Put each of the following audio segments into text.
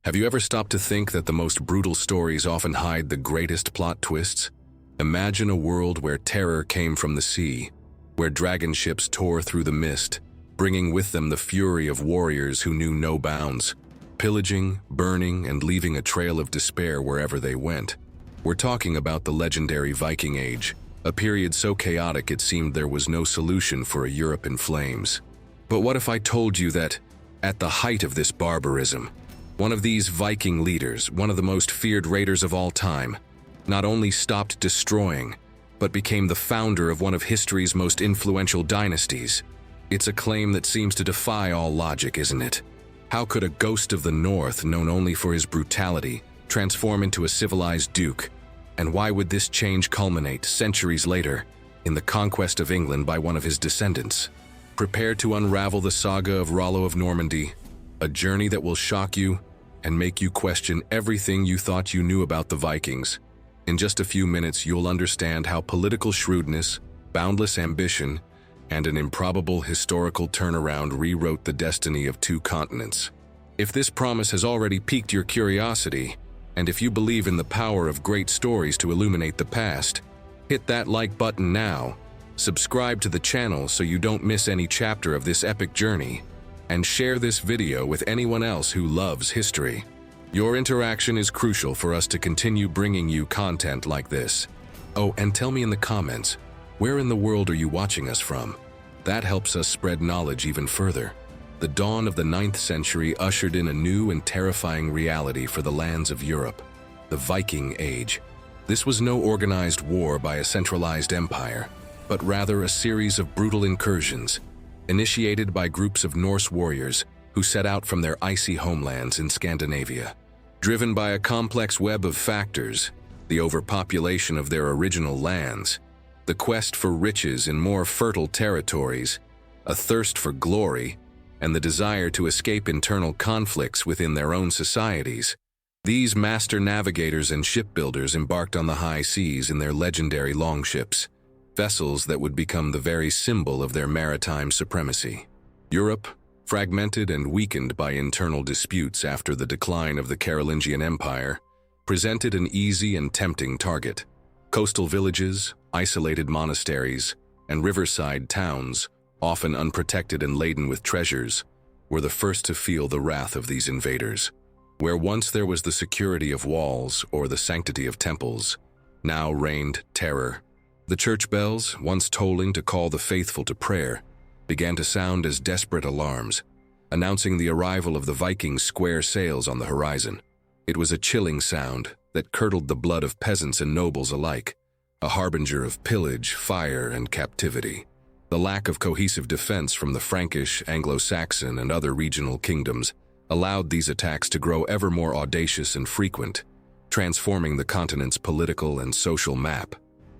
Have you ever stopped to think that the most brutal stories often hide the greatest plot twists? Imagine a world where terror came from the sea, where dragon ships tore through the mist, bringing with them the fury of warriors who knew no bounds, pillaging, burning, and leaving a trail of despair wherever they went. We're talking about the legendary Viking Age, a period so chaotic it seemed there was no solution for a Europe in flames. But what if I told you that, at the height of this barbarism, one of these Viking leaders, one of the most feared raiders of all time, not only stopped destroying, but became the founder of one of history's most influential dynasties? It's a claim that seems to defy all logic, isn't it? How could a ghost of the North, known only for his brutality, transform into a civilized duke? And why would this change culminate, centuries later, in the conquest of England by one of his descendants? Prepare to unravel the saga of Rollo of Normandy, a journey that will shock you and make you question everything you thought you knew about the Vikings. In just a few minutes, you'll understand how political shrewdness, boundless ambition, and an improbable historical turnaround rewrote the destiny of two continents. If this promise has already piqued your curiosity, and if you believe in the power of great stories to illuminate the past, hit that like button now, subscribe to the channel so you don't miss any chapter of this epic journey, and share this video with anyone else who loves history. Your interaction is crucial for us to continue bringing you content like this. Oh, and tell me in the comments, where in the world are you watching us from? That helps us spread knowledge even further. The dawn of the 9th century ushered in a new and terrifying reality for the lands of Europe, the Viking Age. This was no organized war by a centralized empire, but rather a series of brutal incursions, initiated by groups of Norse warriors who set out from their icy homelands in Scandinavia. Driven by a complex web of factors, the overpopulation of their original lands, the quest for riches in more fertile territories, a thirst for glory, and the desire to escape internal conflicts within their own societies, these master navigators and shipbuilders embarked on the high seas in their legendary longships, vessels that would become the very symbol of their maritime supremacy. Europe, fragmented and weakened by internal disputes after the decline of the Carolingian Empire, presented an easy and tempting target. Coastal villages, isolated monasteries, and riverside towns, often unprotected and laden with treasures, were the first to feel the wrath of these invaders. Where once there was the security of walls or the sanctity of temples, now reigned terror. The church bells, once tolling to call the faithful to prayer, began to sound as desperate alarms, announcing the arrival of the Vikings' square sails on the horizon. It was a chilling sound that curdled the blood of peasants and nobles alike, a harbinger of pillage, fire, and captivity. The lack of cohesive defense from the Frankish, Anglo-Saxon, and other regional kingdoms allowed these attacks to grow ever more audacious and frequent, transforming the continent's political and social map.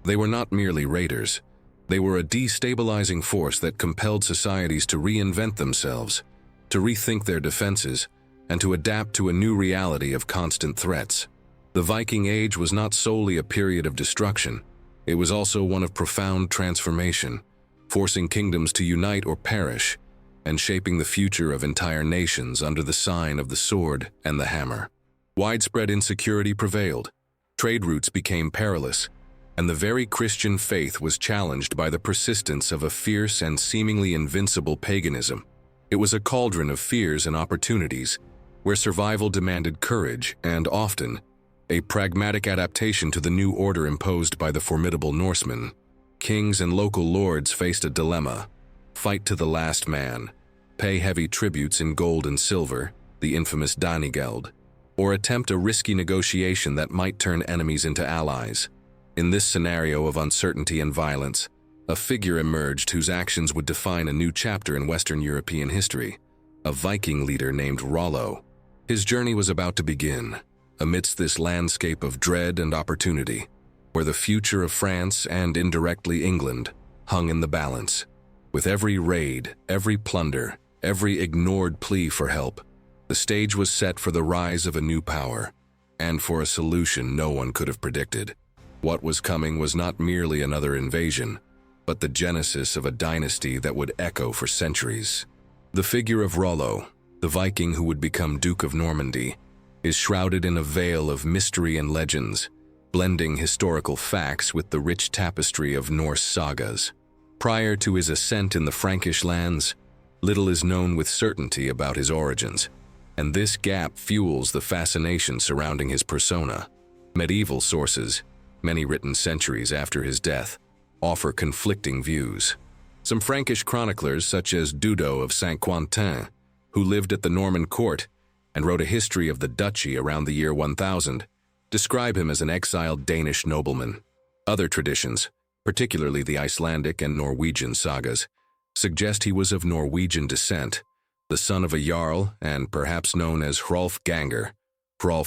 They were not merely raiders. They were a destabilizing force that compelled societies to reinvent themselves, to rethink their defenses, and to adapt to a new reality of constant threats. The Viking Age was not solely a period of destruction. It was also one of profound transformation, forcing kingdoms to unite or perish, and shaping the future of entire nations under the sign of the sword and the hammer. Widespread insecurity prevailed. Trade routes became perilous, and the very Christian faith was challenged by the persistence of a fierce and seemingly invincible paganism. It was a cauldron of fears and opportunities, where survival demanded courage and, often, a pragmatic adaptation to the new order imposed by the formidable Norsemen. Kings and local lords faced a dilemma: fight to the last man, pay heavy tributes in gold and silver, the infamous Danigeld, or attempt a risky negotiation that might turn enemies into allies. In this scenario of uncertainty and violence, a figure emerged whose actions would define a new chapter in Western European history, a Viking leader named Rollo. His journey was about to begin, amidst this landscape of dread and opportunity, where the future of France and indirectly England hung in the balance. With every raid, every plunder, every ignored plea for help, the stage was set for the rise of a new power, and for a solution no one could have predicted. What was coming was not merely another invasion, but the genesis of a dynasty that would echo for centuries. The figure of Rollo, the Viking who would become Duke of Normandy, is shrouded in a veil of mystery and legends, blending historical facts with the rich tapestry of Norse sagas. Prior to his ascent in the Frankish lands, little is known with certainty about his origins, and this gap fuels the fascination surrounding his persona. Medieval sources, many written centuries after his death, offer conflicting views. Some Frankish chroniclers, such as Dudo of Saint-Quentin, who lived at the Norman court and wrote a history of the duchy around the year 1000, describe him as an exiled Danish nobleman. Other traditions, particularly the Icelandic and Norwegian sagas, suggest he was of Norwegian descent, the son of a jarl and perhaps known as Hrolf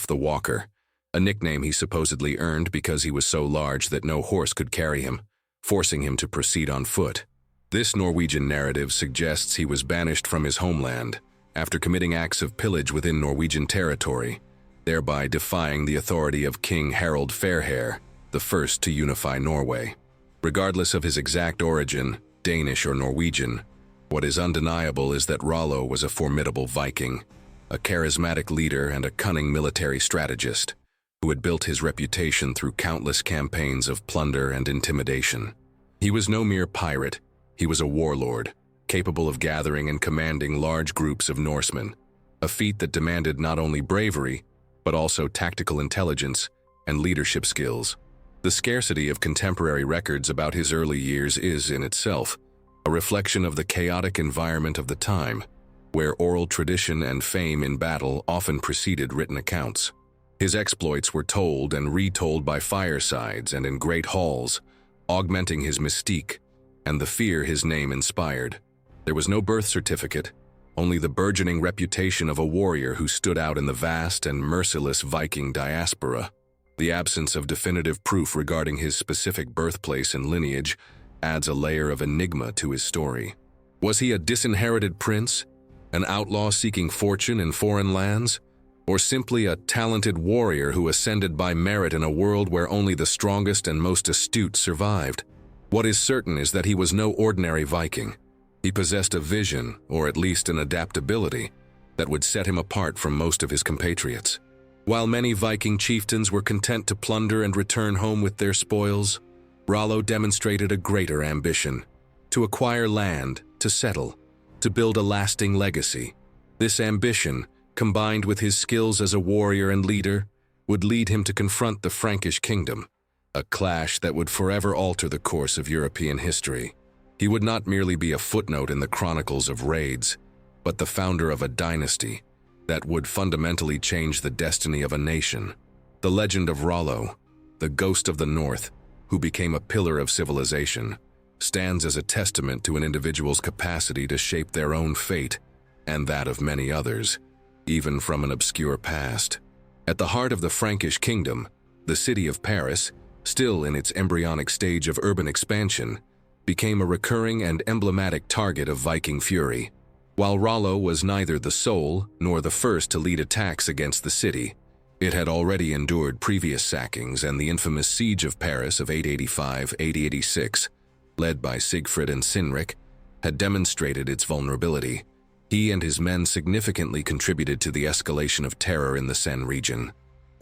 the Walker, a nickname he supposedly earned because he was so large that no horse could carry him, forcing him to proceed on foot. This Norwegian narrative suggests he was banished from his homeland after committing acts of pillage within Norwegian territory, thereby defying the authority of King Harald Fairhair, the first to unify Norway. Regardless of his exact origin, Danish or Norwegian, what is undeniable is that Rollo was a formidable Viking, a charismatic leader and a cunning military strategist, who had built his reputation through countless campaigns of plunder and intimidation. He was no mere pirate, he was a warlord, capable of gathering and commanding large groups of Norsemen, a feat that demanded not only bravery, but also tactical intelligence and leadership skills. The scarcity of contemporary records about his early years is, in itself, a reflection of the chaotic environment of the time, where oral tradition and fame in battle often preceded written accounts. His exploits were told and retold by firesides and in great halls, augmenting his mystique and the fear his name inspired. There was no birth certificate, only the burgeoning reputation of a warrior who stood out in the vast and merciless Viking diaspora. The absence of definitive proof regarding his specific birthplace and lineage adds a layer of enigma to his story. Was he a disinherited prince, an outlaw seeking fortune in foreign lands, or simply a talented warrior who ascended by merit in a world where only the strongest and most astute survived? What is certain is that he was no ordinary Viking. He possessed a vision, or at least an adaptability, that would set him apart from most of his compatriots. While many Viking chieftains were content to plunder and return home with their spoils, Rollo demonstrated a greater ambition: to acquire land, to settle, to build a lasting legacy. This ambition, combined with his skills as a warrior and leader, would lead him to confront the Frankish kingdom, a clash that would forever alter the course of European history. He would not merely be a footnote in the chronicles of raids, but the founder of a dynasty that would fundamentally change the destiny of a nation. The legend of Rollo, the ghost of the North, who became a pillar of civilization, stands as a testament to an individual's capacity to shape their own fate and that of many others, even from an obscure past. At the heart of the Frankish kingdom, the city of Paris, still in its embryonic stage of urban expansion, became a recurring and emblematic target of Viking fury. While Rollo was neither the sole nor the first to lead attacks against the city, it had already endured previous sackings, and the infamous siege of Paris of 885-886, led by Siegfried and Sinric, had demonstrated its vulnerability. He and his men significantly contributed to the escalation of terror in the Seine region.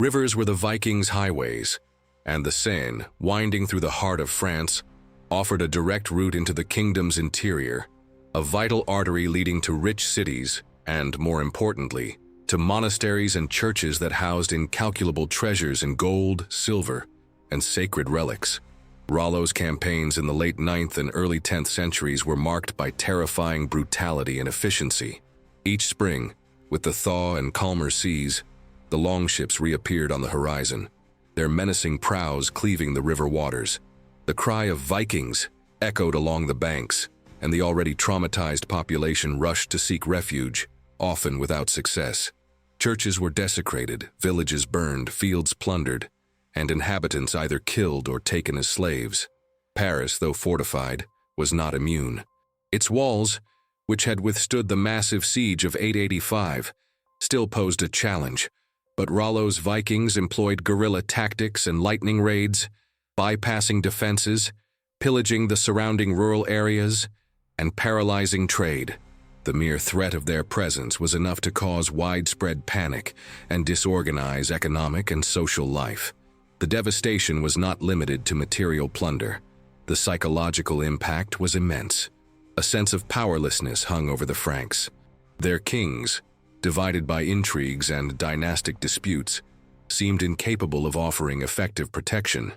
Rivers were the Vikings' highways, and the Seine, winding through the heart of France, offered a direct route into the kingdom's interior, a vital artery leading to rich cities and, more importantly, to monasteries and churches that housed incalculable treasures in gold, silver, and sacred relics. Rollo's campaigns in the late 9th and early 10th centuries were marked by terrifying brutality and efficiency. Each spring, with the thaw and calmer seas, the longships reappeared on the horizon, their menacing prows cleaving the river waters. The cry of Vikings echoed along the banks, and the already traumatized population rushed to seek refuge, often without success. Churches were desecrated, villages burned, fields plundered, and inhabitants either killed or taken as slaves. Paris, though fortified, was not immune. Its walls, which had withstood the massive siege of 885, still posed a challenge, but Rollo's Vikings employed guerrilla tactics and lightning raids, bypassing defenses, pillaging the surrounding rural areas, and paralyzing trade. The mere threat of their presence was enough to cause widespread panic and disorganize economic and social life. The devastation was not limited to material plunder. The psychological impact was immense. A sense of powerlessness hung over the Franks. Their kings, divided by intrigues and dynastic disputes, seemed incapable of offering effective protection.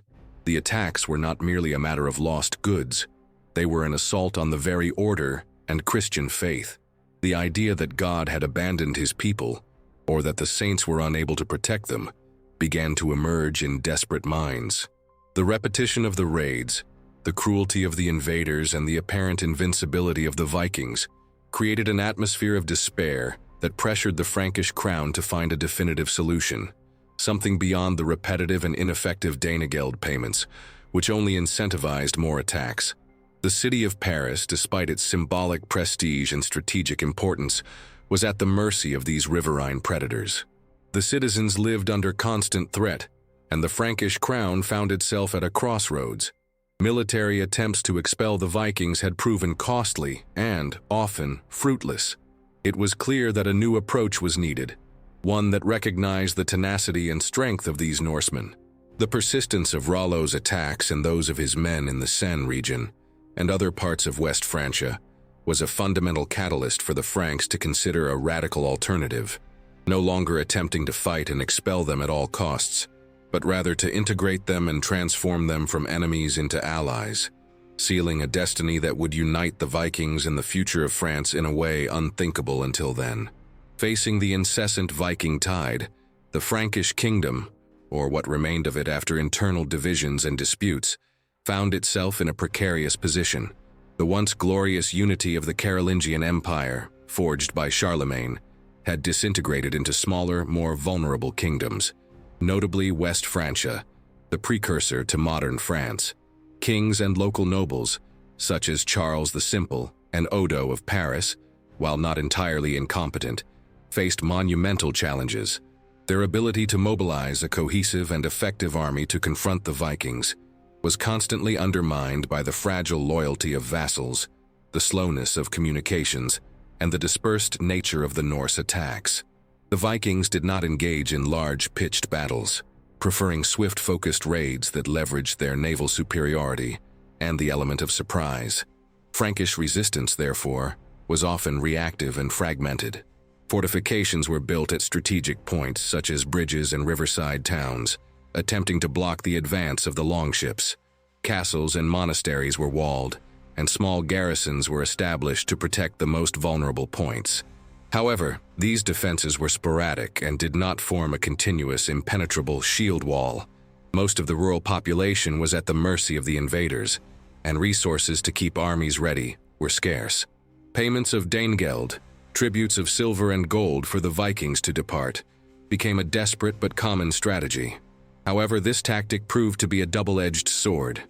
The attacks were not merely a matter of lost goods. They were an assault on the very order and Christian faith. The idea that God had abandoned his people, or that the saints were unable to protect them, began to emerge in desperate minds. The repetition of the raids, the cruelty of the invaders, and the apparent invincibility of the Vikings created an atmosphere of despair that pressured the Frankish crown to find a definitive solution, something beyond the repetitive and ineffective Danegeld payments, which only incentivized more attacks. The city of Paris, despite its symbolic prestige and strategic importance, was at the mercy of these riverine predators. The citizens lived under constant threat, and the Frankish crown found itself at a crossroads. Military attempts to expel the Vikings had proven costly and, often, fruitless. It was clear that a new approach was needed, one that recognized the tenacity and strength of these Norsemen. The persistence of Rollo's attacks and those of his men in the Seine region and other parts of West Francia was a fundamental catalyst for the Franks to consider a radical alternative, no longer attempting to fight and expel them at all costs, but rather to integrate them and transform them from enemies into allies, sealing a destiny that would unite the Vikings and the future of France in a way unthinkable until then. Facing the incessant Viking tide, the Frankish kingdom, or what remained of it after internal divisions and disputes, found itself in a precarious position. The once glorious unity of the Carolingian Empire, forged by Charlemagne, had disintegrated into smaller, more vulnerable kingdoms, notably West Francia, the precursor to modern France. Kings and local nobles, such as Charles the Simple and Odo of Paris, while not entirely incompetent, faced monumental challenges. Their ability to mobilize a cohesive and effective army to confront the Vikings was constantly undermined by the fragile loyalty of vassals, the slowness of communications, and the dispersed nature of the Norse attacks. The Vikings did not engage in large, pitched battles, preferring swift-focused raids that leveraged their naval superiority and the element of surprise. Frankish resistance, therefore, was often reactive and fragmented. Fortifications were built at strategic points such as bridges and riverside towns, attempting to block the advance of the longships. Castles and monasteries were walled, and small garrisons were established to protect the most vulnerable points. However, these defenses were sporadic and did not form a continuous, impenetrable shield wall. Most of the rural population was at the mercy of the invaders, and resources to keep armies ready were scarce. Payments of Danegeld, tributes of silver and gold for the Vikings to depart, became a desperate but common strategy. However, this tactic proved to be a double-edged sword.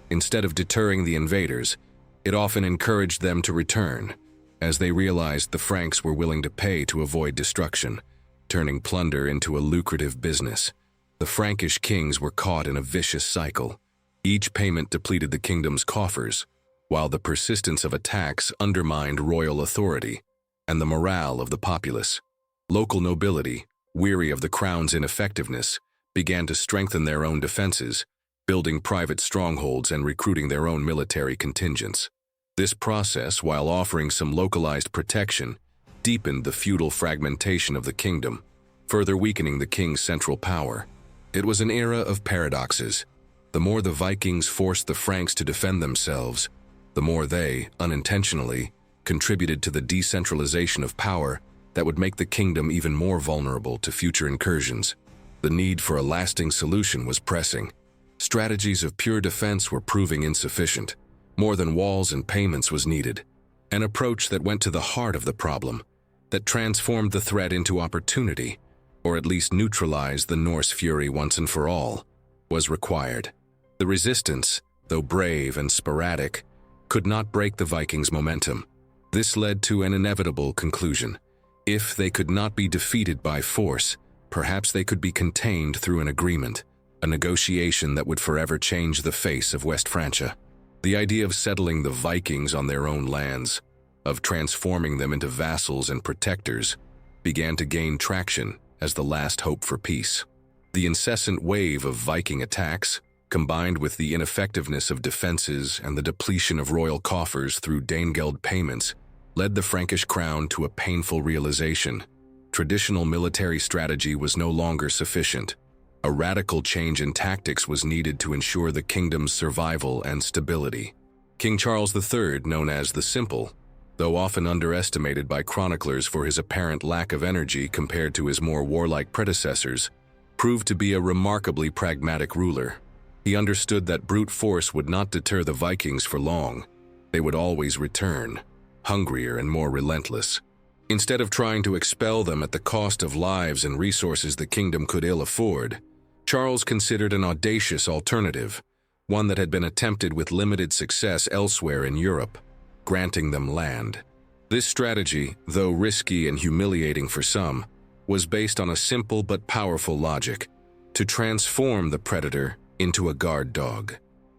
Instead of deterring the invaders, it often encouraged them to return, as they realized the Franks were willing to pay to avoid destruction, turning plunder into a lucrative business. The Frankish kings were caught in a vicious cycle. Each payment depleted the kingdom's coffers, while the persistence of attacks undermined royal authority and the morale of the populace. Local nobility, weary of the crown's ineffectiveness, began to strengthen their own defenses, building private strongholds and recruiting their own military contingents. This process, while offering some localized protection, deepened the feudal fragmentation of the kingdom, further weakening the king's central power. It was an era of paradoxes. The more the Vikings forced the Franks to defend themselves, the more they, unintentionally, contributed to the decentralization of power that would make the kingdom even more vulnerable to future incursions. The need for a lasting solution was pressing. Strategies of pure defense were proving insufficient. More than walls and payments was needed. An approach that went to the heart of the problem, that transformed the threat into opportunity, or at least neutralized the Norse fury once and for all, was required. The resistance, though brave and sporadic, could not break the Vikings' momentum. This led to an inevitable conclusion. If they could not be defeated by force, perhaps they could be contained through an agreement, a negotiation that would forever change the face of West Francia. The idea of settling the Vikings on their own lands, of transforming them into vassals and protectors, began to gain traction as the last hope for peace. The incessant wave of Viking attacks, combined with the ineffectiveness of defenses and the depletion of royal coffers through Danegeld payments, led the Frankish crown to a painful realization. Traditional military strategy was no longer sufficient. A radical change in tactics was needed to ensure the kingdom's survival and stability. King Charles III, known as the Simple, though often underestimated by chroniclers for his apparent lack of energy compared to his more warlike predecessors, proved to be a remarkably pragmatic ruler. He understood that brute force would not deter the Vikings for long. They would always return, hungrier and more relentless. Instead of trying to expel them at the cost of lives and resources the kingdom could ill afford, Charles considered an audacious alternative, one that had been attempted with limited success elsewhere in Europe, granting them land. This strategy, though risky and humiliating for some, was based on a simple but powerful logic: to transform the predator into a guard dog.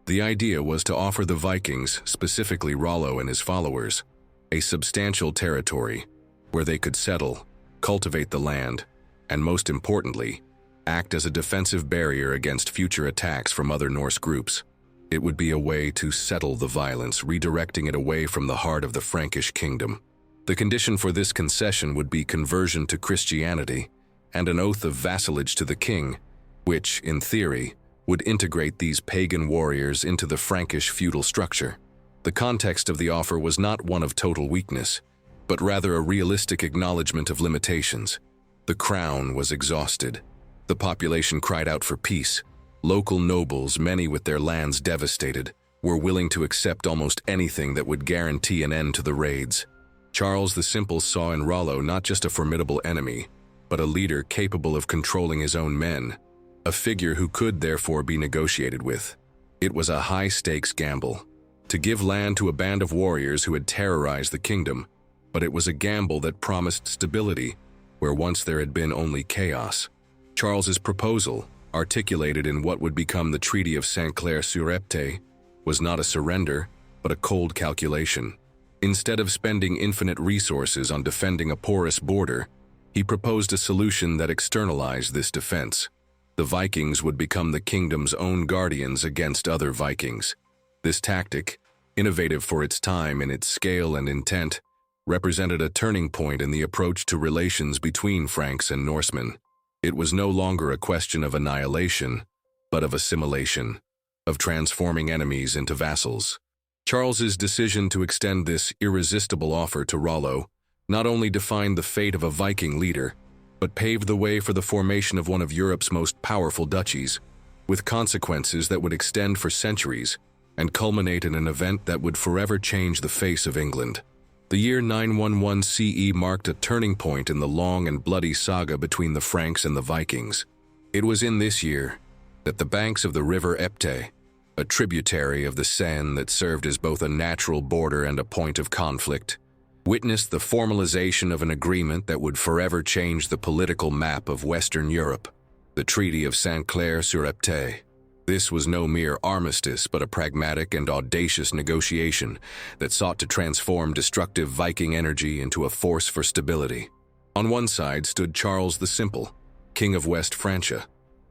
The idea was to offer the Vikings, specifically Rollo and his followers, a substantial territory where they could settle, cultivate the land, and most importantly, act as a defensive barrier against future attacks from other Norse groups. It would be a way to settle the violence, redirecting it away from the heart of the Frankish kingdom. The condition for this concession would be conversion to Christianity and an oath of vassalage to the king, which, in theory, would integrate these pagan warriors into the Frankish feudal structure. The context of the offer was not one of total weakness, but rather a realistic acknowledgement of limitations. The crown was exhausted. The population cried out for peace. Local nobles, many with their lands devastated, were willing to accept almost anything that would guarantee an end to the raids. Charles the Simple saw in Rollo not just a formidable enemy, but a leader capable of controlling his own men, a figure who could therefore be negotiated with. It was a high-stakes gamble, to give land to a band of warriors who had terrorized the kingdom, but it was a gamble that promised stability, where once there had been only chaos. Charles's proposal, articulated in what would become the Treaty of Saint-Clair-sur-Epte, was not a surrender, but a cold calculation. Instead of spending infinite resources on defending a porous border, he proposed a solution that externalized this defense. The Vikings would become the kingdom's own guardians against other Vikings. This tactic, innovative for its time in its scale and intent, represented a turning point in the approach to relations between Franks and Norsemen. It was no longer a question of annihilation, but of assimilation, of transforming enemies into vassals. Charles's decision to extend this irresistible offer to Rollo not only defined the fate of a Viking leader, but paved the way for the formation of one of Europe's most powerful duchies, with consequences that would extend for centuries and culminate in an event that would forever change the face of England. The year 911 CE marked a turning point in the long and bloody saga between the Franks and the Vikings. It was in this year that the banks of the river Epte, a tributary of the Seine that served as both a natural border and a point of conflict, witnessed the formalization of an agreement that would forever change the political map of Western Europe, the Treaty of Saint-Clair-sur-Epte. This was no mere armistice, but a pragmatic and audacious negotiation that sought to transform destructive Viking energy into a force for stability. On one side stood Charles the Simple, King of West Francia,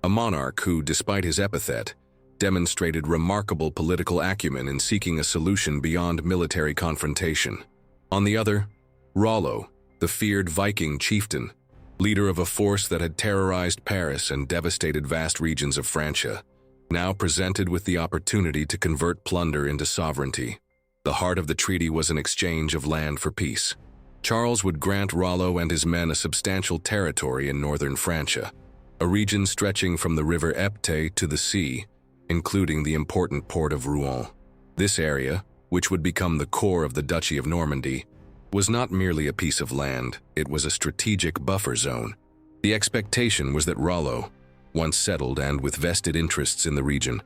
a monarch who, despite his epithet, demonstrated remarkable political acumen in seeking a solution beyond military confrontation. On the other, Rollo, the feared Viking chieftain, leader of a force that had terrorized Paris and devastated vast regions of Francia, now presented with the opportunity to convert plunder into sovereignty. The heart of the treaty was an exchange of land for peace. Charles would grant Rollo and his men a substantial territory in northern Francia, a region stretching from the river Epte to the sea, including the important port of Rouen. This area, which would become the core of the Duchy of Normandy, was not merely a piece of land, it was a strategic buffer zone. The expectation was that Rollo, once settled and with vested interests in the region,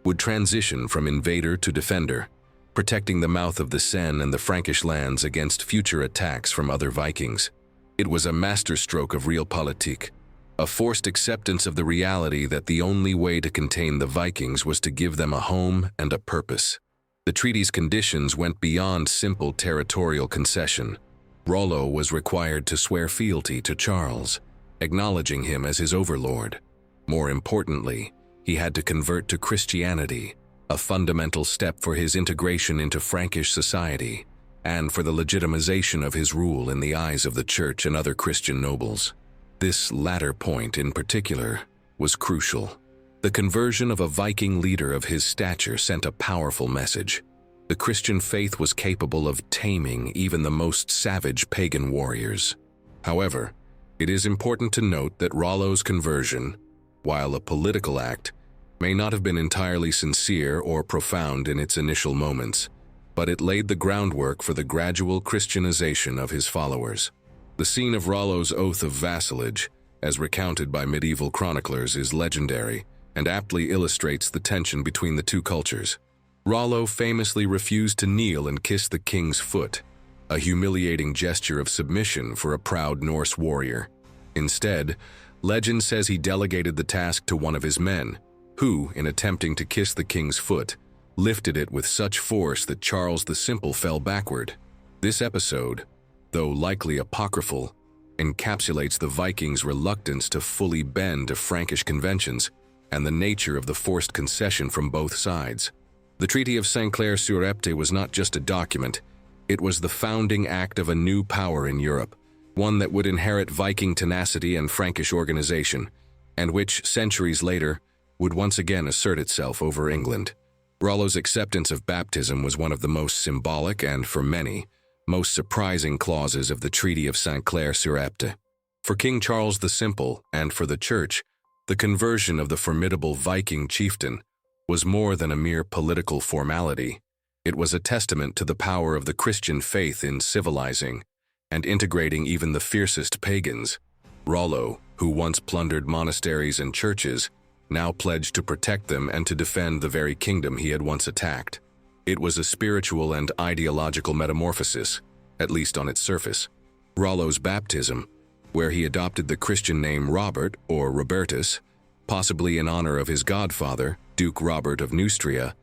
would transition from invader to defender, protecting the mouth of the Seine and the Frankish lands against future attacks from other Vikings. It was a masterstroke of realpolitik, a forced acceptance of the reality that the only way to contain the Vikings was to give them a home and a purpose. The treaty's conditions went beyond simple territorial concession. Rollo was required to swear fealty to Charles, acknowledging him as his overlord. More importantly, he had to convert to Christianity, a fundamental step for his integration into Frankish society and for the legitimization of his rule in the eyes of the church and other Christian nobles. This latter point in particular was crucial. The conversion of a Viking leader of his stature sent a powerful message. The Christian faith was capable of taming even the most savage pagan warriors. However, it is important to note that Rollo's conversion, while a political act, may not have been entirely sincere or profound in its initial moments, but it laid the groundwork for the gradual Christianization of his followers. The scene of Rollo's oath of vassalage, as recounted by medieval chroniclers, is legendary and aptly illustrates the tension between the two cultures. Rollo famously refused to kneel and kiss the king's foot, a humiliating gesture of submission for a proud Norse warrior. Instead, legend says he delegated the task to one of his men, who, in attempting to kiss the king's foot, lifted it with such force that Charles the Simple fell backward. This episode, though likely apocryphal, encapsulates the Vikings' reluctance to fully bend to Frankish conventions and the nature of the forced concession from both sides. The Treaty of Saint-Clair-sur-Epte was not just a document, it was the founding act of a new power in Europe, one that would inherit Viking tenacity and Frankish organization, and which, centuries later, would once again assert itself over England. Rollo's acceptance of baptism was one of the most symbolic and, for many, most surprising clauses of the Treaty of Saint-Clair-sur-Epte. For King Charles the Simple, and for the Church, the conversion of the formidable Viking chieftain was more than a mere political formality. It was a testament to the power of the Christian faith in civilizing and integrating even the fiercest pagans. Rollo, who once plundered monasteries and churches, now pledged to protect them and to defend the very kingdom he had once attacked. It was a spiritual and ideological metamorphosis, at least on its surface. Rollo's baptism, where he adopted the Christian name Robert or Robertus, possibly in honor of his godfather, Duke Robert of Neustria,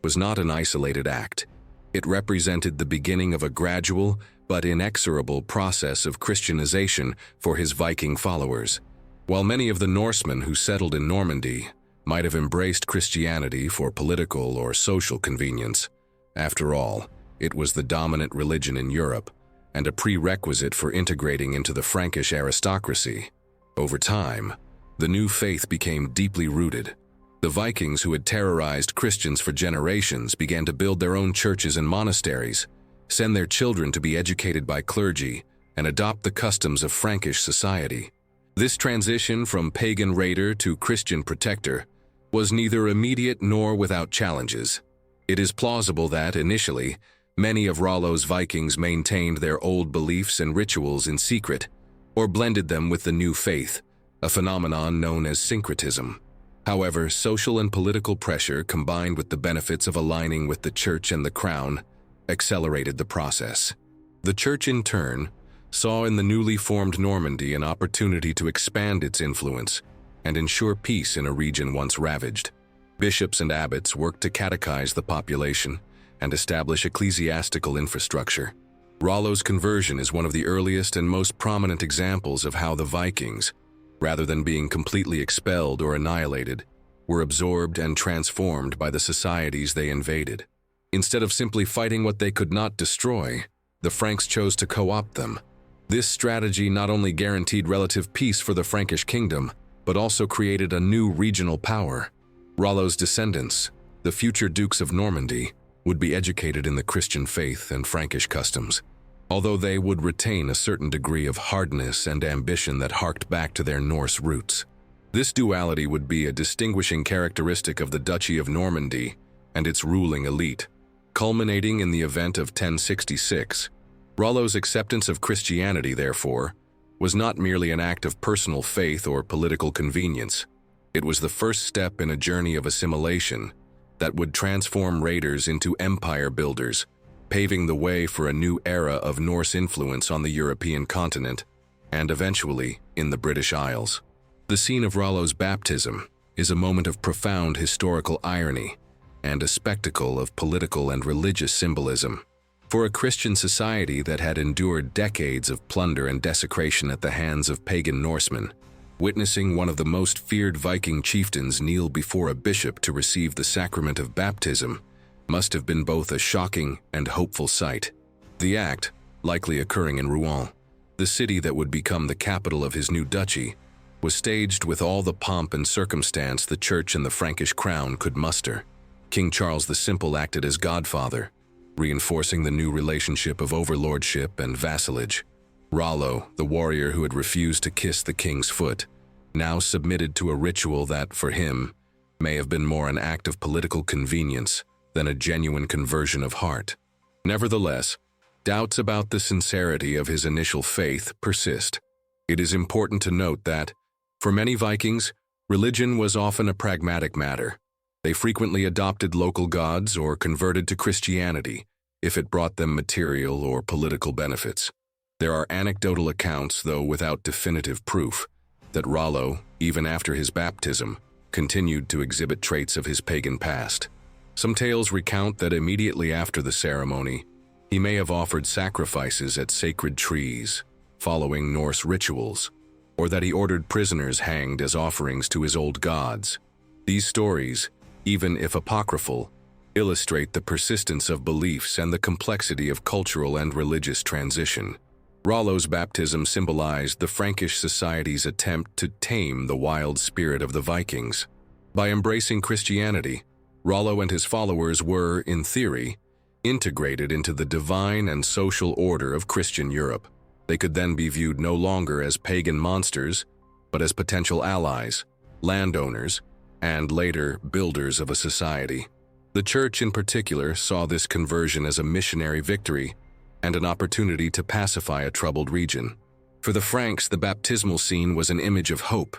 was not an isolated act. It represented the beginning of a gradual but inexorable process of Christianization for his Viking followers. While many of the Norsemen who settled in Normandy might have embraced Christianity for political or social convenience, after all, it was the dominant religion in Europe and a prerequisite for integrating into the Frankish aristocracy. Over time, the new faith became deeply rooted. The Vikings, who had terrorized Christians for generations, began to build their own churches and monasteries, send their children to be educated by clergy, and adopt the customs of Frankish society. This transition from pagan raider to Christian protector was neither immediate nor without challenges. It is plausible that, initially, many of Rollo's Vikings maintained their old beliefs and rituals in secret, or blended them with the new faith, a phenomenon known as syncretism. However, social and political pressure, combined with the benefits of aligning with the church and the crown, accelerated the process. The church, in turn, saw in the newly formed Normandy an opportunity to expand its influence and ensure peace in a region once ravaged. Bishops and abbots worked to catechize the population and establish ecclesiastical infrastructure. Rollo's conversion is one of the earliest and most prominent examples of how the Vikings, rather than being completely expelled or annihilated, were absorbed and transformed by the societies they invaded. Instead of simply fighting what they could not destroy, the Franks chose to co-opt them. This strategy not only guaranteed relative peace for the Frankish kingdom, but also created a new regional power. Rollo's descendants, the future dukes of Normandy, would be educated in the Christian faith and Frankish customs, although they would retain a certain degree of hardness and ambition that harked back to their Norse roots. This duality would be a distinguishing characteristic of the Duchy of Normandy and its ruling elite, culminating in the event of 1066. Rollo's acceptance of Christianity, therefore, was not merely an act of personal faith or political convenience. It was the first step in a journey of assimilation that would transform raiders into empire builders, paving the way for a new era of Norse influence on the European continent and eventually in the British Isles. The scene of Rollo's baptism is a moment of profound historical irony. and a spectacle of political and religious symbolism. For a Christian society that had endured decades of plunder and desecration at the hands of pagan Norsemen, witnessing one of the most feared Viking chieftains kneel before a bishop to receive the sacrament of baptism must have been both a shocking and hopeful sight. The act, likely occurring in Rouen, the city that would become the capital of his new duchy, was staged with all the pomp and circumstance the church and the Frankish crown could muster. King Charles the Simple acted as godfather, reinforcing the new relationship of overlordship and vassalage. Rollo, the warrior who had refused to kiss the king's foot, now submitted to a ritual that, for him, may have been more an act of political convenience than a genuine conversion of heart. Nevertheless, doubts about the sincerity of his initial faith persist. It is important to note that, for many Vikings, religion was often a pragmatic matter. They frequently adopted local gods or converted to Christianity if it brought them material or political benefits. There are anecdotal accounts, though without definitive proof, that Rollo, even after his baptism, continued to exhibit traits of his pagan past. Some tales recount that immediately after the ceremony, he may have offered sacrifices at sacred trees, following Norse rituals, or that he ordered prisoners hanged as offerings to his old gods. These stories, even if apocryphal, illustrate the persistence of beliefs and the complexity of cultural and religious transition. Rollo's baptism symbolized the Frankish society's attempt to tame the wild spirit of the Vikings. By embracing Christianity, Rollo and his followers were, in theory, integrated into the divine and social order of Christian Europe. They could then be viewed no longer as pagan monsters, but as potential allies, landowners, and later builders of a society. The church in particular saw this conversion as a missionary victory and an opportunity to pacify a troubled region. For the Franks, the baptismal scene was an image of hope,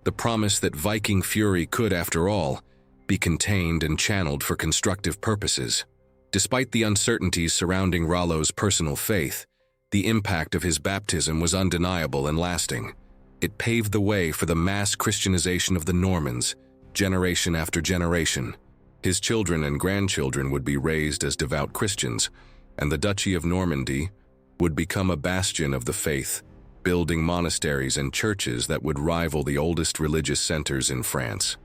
the promise that Viking fury could, after all, be contained and channeled for constructive purposes. Despite the uncertainties surrounding Rollo's personal faith, the impact of his baptism was undeniable and lasting. It paved the way for the mass Christianization of the Normans, generation after generation. His children and grandchildren would be raised as devout Christians, and the Duchy of Normandy would become a bastion of the faith, building monasteries and churches that would rival the oldest religious centers in France.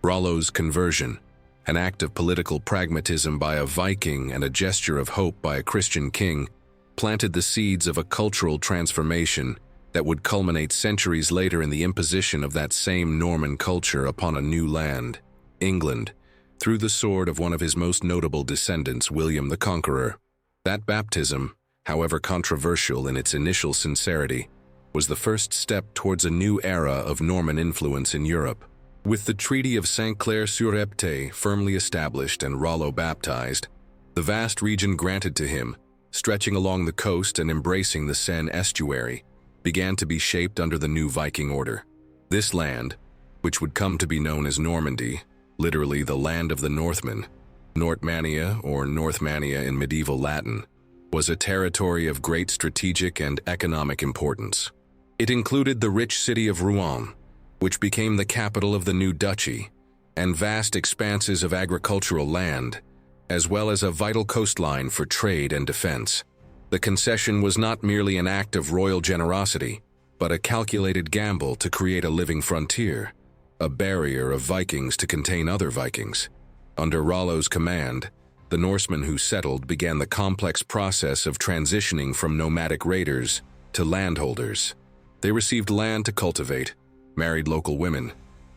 Rollo's conversion, an act of political pragmatism by a Viking and a gesture of hope by a Christian king, planted the seeds of a cultural transformation that would culminate centuries later in the imposition of that same Norman culture upon a new land, England, through the sword of one of his most notable descendants, William the Conqueror. That baptism, however controversial in its initial sincerity, was the first step towards a new era of Norman influence in Europe. With the Treaty of Saint-Clair-sur-Epte firmly established and Rollo baptized, the vast region granted to him, stretching along the coast and embracing the Seine estuary, began to be shaped under the new Viking order. This land, which would come to be known as Normandy, literally the land of the Northmen, Nortmania or Northmania in medieval Latin, was a territory of great strategic and economic importance. It included the rich city of Rouen, which became the capital of the new duchy, and vast expanses of agricultural land, as well as a vital coastline for trade and defense. The concession was not merely an act of royal generosity, but a calculated gamble to create a living frontier, a barrier of Vikings to contain other Vikings. Under Rollo's command, the Norsemen who settled began the complex process of transitioning from nomadic raiders to landholders. They received land to cultivate, married local women,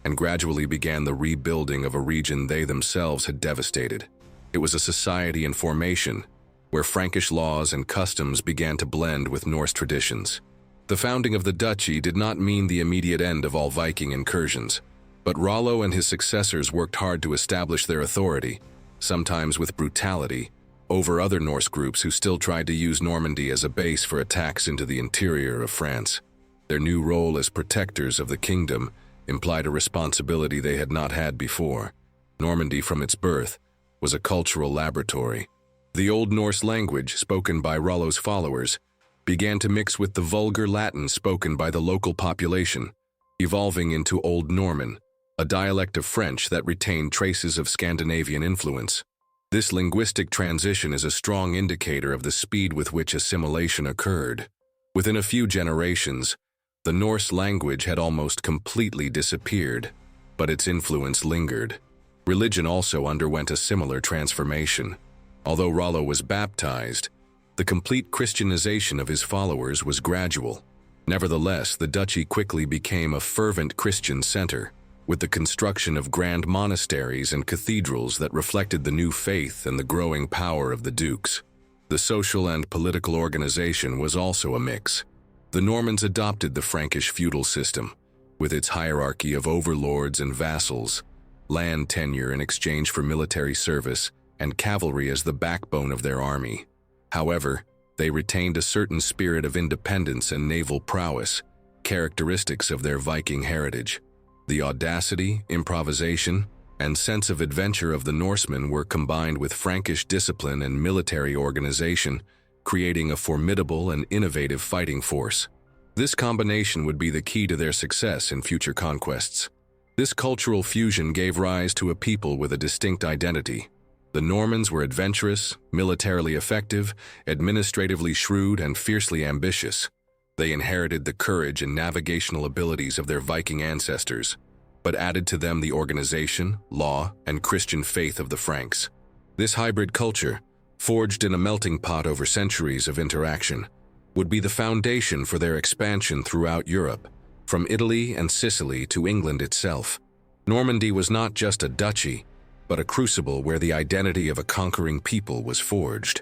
and gradually began the rebuilding of a region they themselves had devastated. It was a society in formation, where Frankish laws and customs began to blend with Norse traditions. The founding of the duchy did not mean the immediate end of all Viking incursions, but Rollo and his successors worked hard to establish their authority, sometimes with brutality, over other Norse groups who still tried to use Normandy as a base for attacks into the interior of France. Their new role as protectors of the kingdom implied a responsibility they had not had before. Normandy, from its birth, was a cultural laboratory. The Old Norse language, spoken by Rollo's followers, began to mix with the vulgar Latin spoken by the local population, evolving into Old Norman, a dialect of French that retained traces of Scandinavian influence. This linguistic transition is a strong indicator of the speed with which assimilation occurred. Within a few generations, the Norse language had almost completely disappeared, but its influence lingered. Religion also underwent a similar transformation. Although Rollo was baptized, the complete Christianization of his followers was gradual. Nevertheless, the duchy quickly became a fervent Christian center, with the construction of grand monasteries and cathedrals that reflected the new faith and the growing power of the dukes. The social and political organization was also a mix. The Normans adopted the Frankish feudal system, with its hierarchy of overlords and vassals, land tenure in exchange for military service, and cavalry as the backbone of their army. However, they retained a certain spirit of independence and naval prowess, characteristics of their Viking heritage. The audacity, improvisation, and sense of adventure of the Norsemen were combined with Frankish discipline and military organization, creating a formidable and innovative fighting force. This combination would be the key to their success in future conquests. This cultural fusion gave rise to a people with a distinct identity. The Normans were adventurous, militarily effective, administratively shrewd, and fiercely ambitious. They inherited the courage and navigational abilities of their Viking ancestors, but added to them the organization, law, and Christian faith of the Franks. This hybrid culture, forged in a melting pot over centuries of interaction, would be the foundation for their expansion throughout Europe, from Italy and Sicily to England itself. Normandy was not just a duchy, but a crucible where the identity of a conquering people was forged.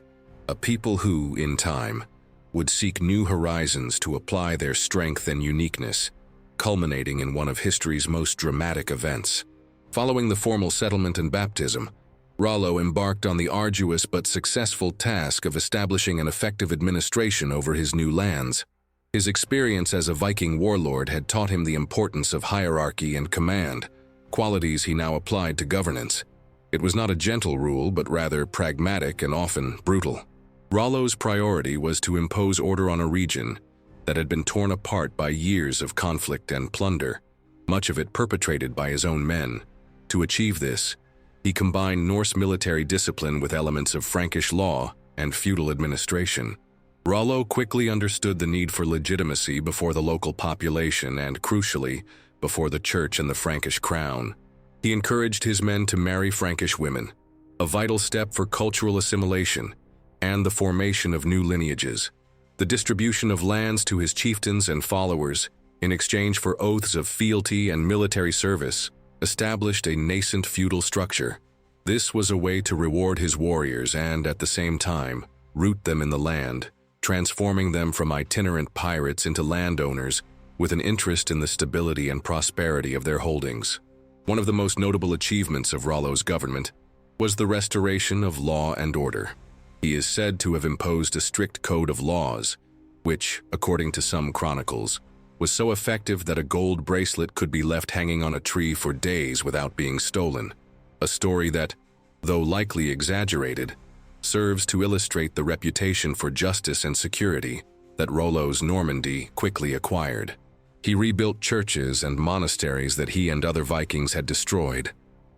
A people who, in time, would seek new horizons to apply their strength and uniqueness, culminating in one of history's most dramatic events. Following the formal settlement and baptism, Rollo embarked on the arduous but successful task of establishing an effective administration over his new lands. His experience as a Viking warlord had taught him the importance of hierarchy and command, qualities he now applied to governance. It was not a gentle rule, but rather pragmatic and often brutal. Rollo's priority was to impose order on a region that had been torn apart by years of conflict and plunder, much of it perpetrated by his own men. To achieve this, he combined Norse military discipline with elements of Frankish law and feudal administration. Rollo quickly understood the need for legitimacy before the local population and, crucially, before the church and the Frankish crown. He encouraged his men to marry Frankish women, a vital step for cultural assimilation and the formation of new lineages. The distribution of lands to his chieftains and followers, in exchange for oaths of fealty and military service, established a nascent feudal structure. This was a way to reward his warriors and, at the same time, root them in the land, transforming them from itinerant pirates into landowners with an interest in the stability and prosperity of their holdings. One of the most notable achievements of Rollo's government was the restoration of law and order. He is said to have imposed a strict code of laws, which, according to some chronicles, was so effective that a gold bracelet could be left hanging on a tree for days without being stolen. A story that, though likely exaggerated, serves to illustrate the reputation for justice and security that Rollo's Normandy quickly acquired. He rebuilt churches and monasteries that he and other Vikings had destroyed,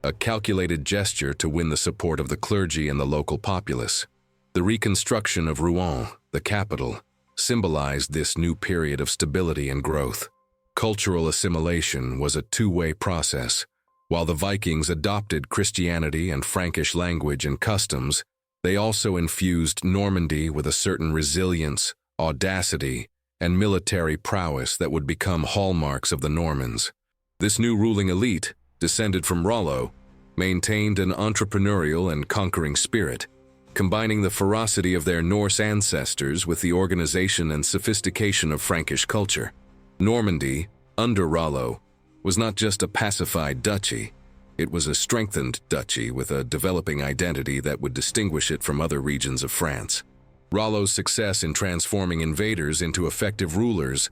a calculated gesture to win the support of the clergy and the local populace. The reconstruction of Rouen, the capital, symbolized this new period of stability and growth. Cultural assimilation was a two-way process. While the Vikings adopted Christianity and Frankish language and customs, they also infused Normandy with a certain resilience, audacity, and military prowess that would become hallmarks of the Normans. This new ruling elite, descended from Rollo, maintained an entrepreneurial and conquering spirit, combining the ferocity of their Norse ancestors with the organization and sophistication of Frankish culture. Normandy, under Rollo, was not just a pacified duchy. It was a strengthened duchy with a developing identity that would distinguish it from other regions of France. Rollo's success in transforming invaders into effective rulers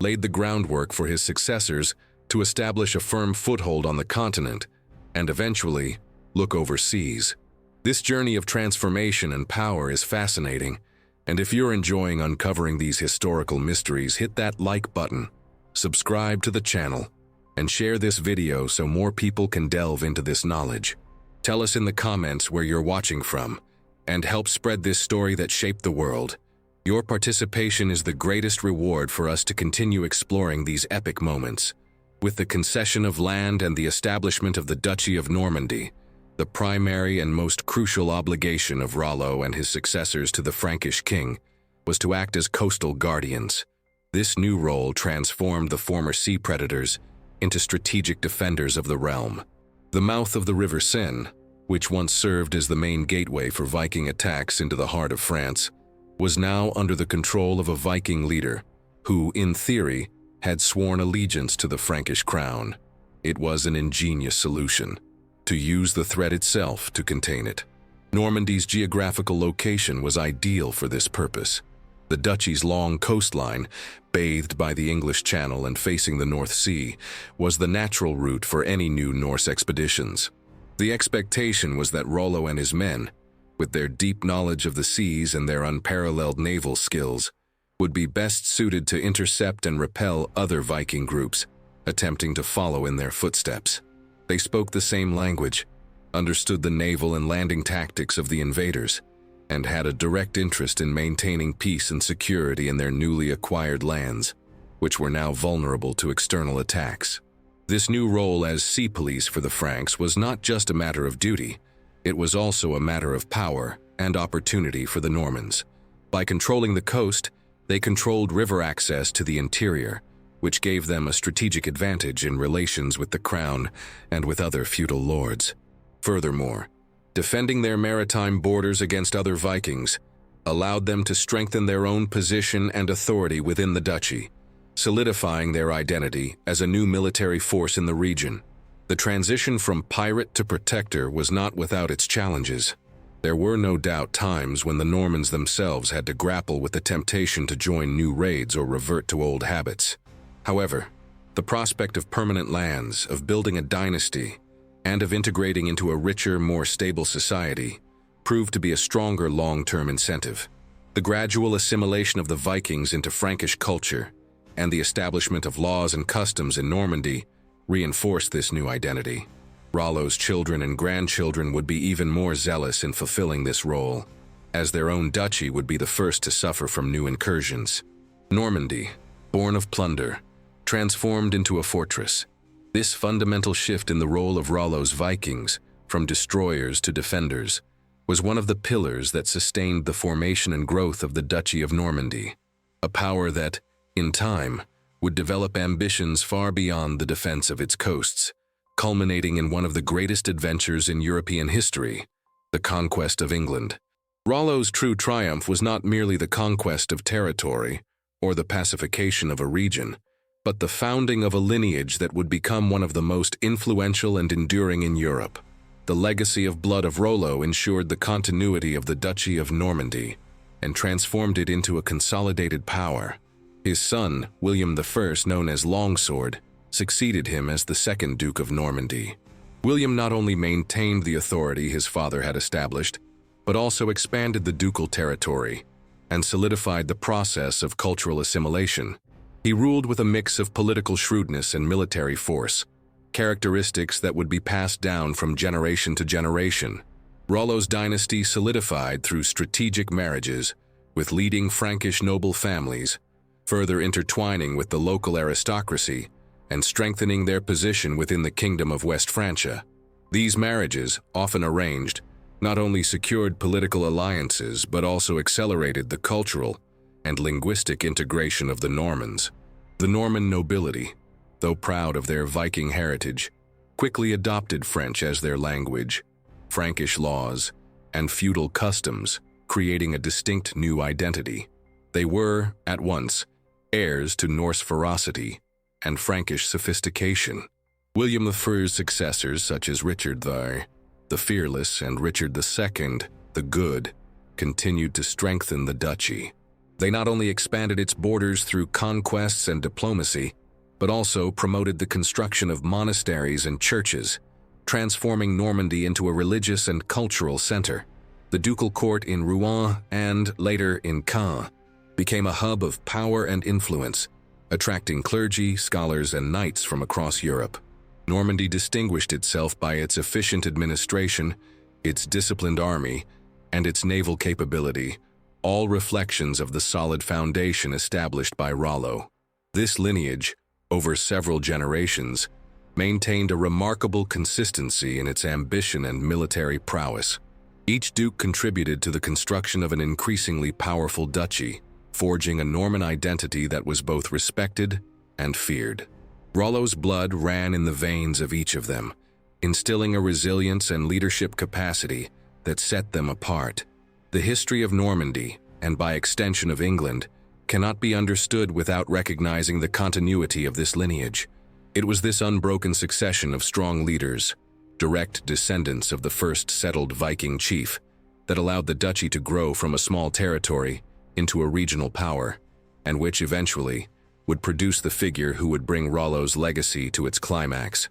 laid the groundwork for his successors to establish a firm foothold on the continent and eventually look overseas. This journey of transformation and power is fascinating, and if you're enjoying uncovering these historical mysteries, hit that like button, subscribe to the channel, and share this video so more people can delve into this knowledge. Tell us in the comments where you're watching from, and help spread this story that shaped the world. Your participation is the greatest reward for us to continue exploring these epic moments. With the concession of land and the establishment of the Duchy of Normandy, the primary and most crucial obligation of Rollo and his successors to the Frankish king was to act as coastal guardians. This new role transformed the former sea predators into strategic defenders of the realm. The mouth of the river Seine, which once served as the main gateway for Viking attacks into the heart of France, was now under the control of a Viking leader who, in theory, had sworn allegiance to the Frankish crown. It was an ingenious solution to use the threat itself to contain it. Normandy's geographical location was ideal for this purpose. The duchy's long coastline, bathed by the English Channel and facing the North Sea, was the natural route for any new Norse expeditions. The expectation was that Rollo and his men, with their deep knowledge of the seas and their unparalleled naval skills, would be best suited to intercept and repel other Viking groups attempting to follow in their footsteps. They spoke the same language, understood the naval and landing tactics of the invaders, and had a direct interest in maintaining peace and security in their newly acquired lands, which were now vulnerable to external attacks. This new role as sea police for the Franks was not just a matter of duty, it was also a matter of power and opportunity for the Normans. By controlling the coast, they controlled river access to the interior, which gave them a strategic advantage in relations with the crown and with other feudal lords. Furthermore, defending their maritime borders against other Vikings allowed them to strengthen their own position and authority within the duchy, solidifying their identity as a new military force in the region. The transition from pirate to protector was not without its challenges. There were no doubt times when the Normans themselves had to grapple with the temptation to join new raids or revert to old habits. However, the prospect of permanent lands, of building a dynasty, and of integrating into a richer, more stable society proved to be a stronger long-term incentive. The gradual assimilation of the Vikings into Frankish culture and the establishment of laws and customs in Normandy reinforced this new identity. Rollo's children and grandchildren would be even more zealous in fulfilling this role, as their own duchy would be the first to suffer from new incursions. Normandy, born of plunder, transformed into a fortress. This fundamental shift in the role of Rollo's Vikings, from destroyers to defenders, was one of the pillars that sustained the formation and growth of the Duchy of Normandy, a power that, in time, would develop ambitions far beyond the defense of its coasts, culminating in one of the greatest adventures in European history, the conquest of England. Rollo's true triumph was not merely the conquest of territory or the pacification of a region, but the founding of a lineage that would become one of the most influential and enduring in Europe. The legacy of blood of Rollo ensured the continuity of the Duchy of Normandy and transformed it into a consolidated power. His son, William I, known as Longsword, succeeded him as the second Duke of Normandy. William not only maintained the authority his father had established, but also expanded the ducal territory and solidified the process of cultural assimilation. He ruled with a mix of political shrewdness and military force, characteristics that would be passed down from generation to generation. Rollo's dynasty solidified through strategic marriages with leading Frankish noble families, further intertwining with the local aristocracy and strengthening their position within the Kingdom of West Francia. These marriages, often arranged, not only secured political alliances but also accelerated the cultural and linguistic integration of the Normans. The Norman nobility, though proud of their Viking heritage, quickly adopted French as their language, Frankish laws, and feudal customs, creating a distinct new identity. They were, at once, heirs to Norse ferocity and Frankish sophistication. William I's successors, such as Richard the Fearless and Richard II, the Good, continued to strengthen the duchy. They not only expanded its borders through conquests and diplomacy, but also promoted the construction of monasteries and churches, transforming Normandy into a religious and cultural center. The ducal court in Rouen and, later, in Caen, became a hub of power and influence, attracting clergy, scholars, and knights from across Europe. Normandy distinguished itself by its efficient administration, its disciplined army, and its naval capability, all reflections of the solid foundation established by Rollo. This lineage, over several generations, maintained a remarkable consistency in its ambition and military prowess. Each duke contributed to the construction of an increasingly powerful duchy, forging a Norman identity that was both respected and feared. Rollo's blood ran in the veins of each of them, instilling a resilience and leadership capacity that set them apart. The history of Normandy, and by extension of England, cannot be understood without recognizing the continuity of this lineage. It was this unbroken succession of strong leaders, direct descendants of the first settled Viking chief, that allowed the duchy to grow from a small territory into a regional power, and which eventually would produce the figure who would bring Rollo's legacy to its climax,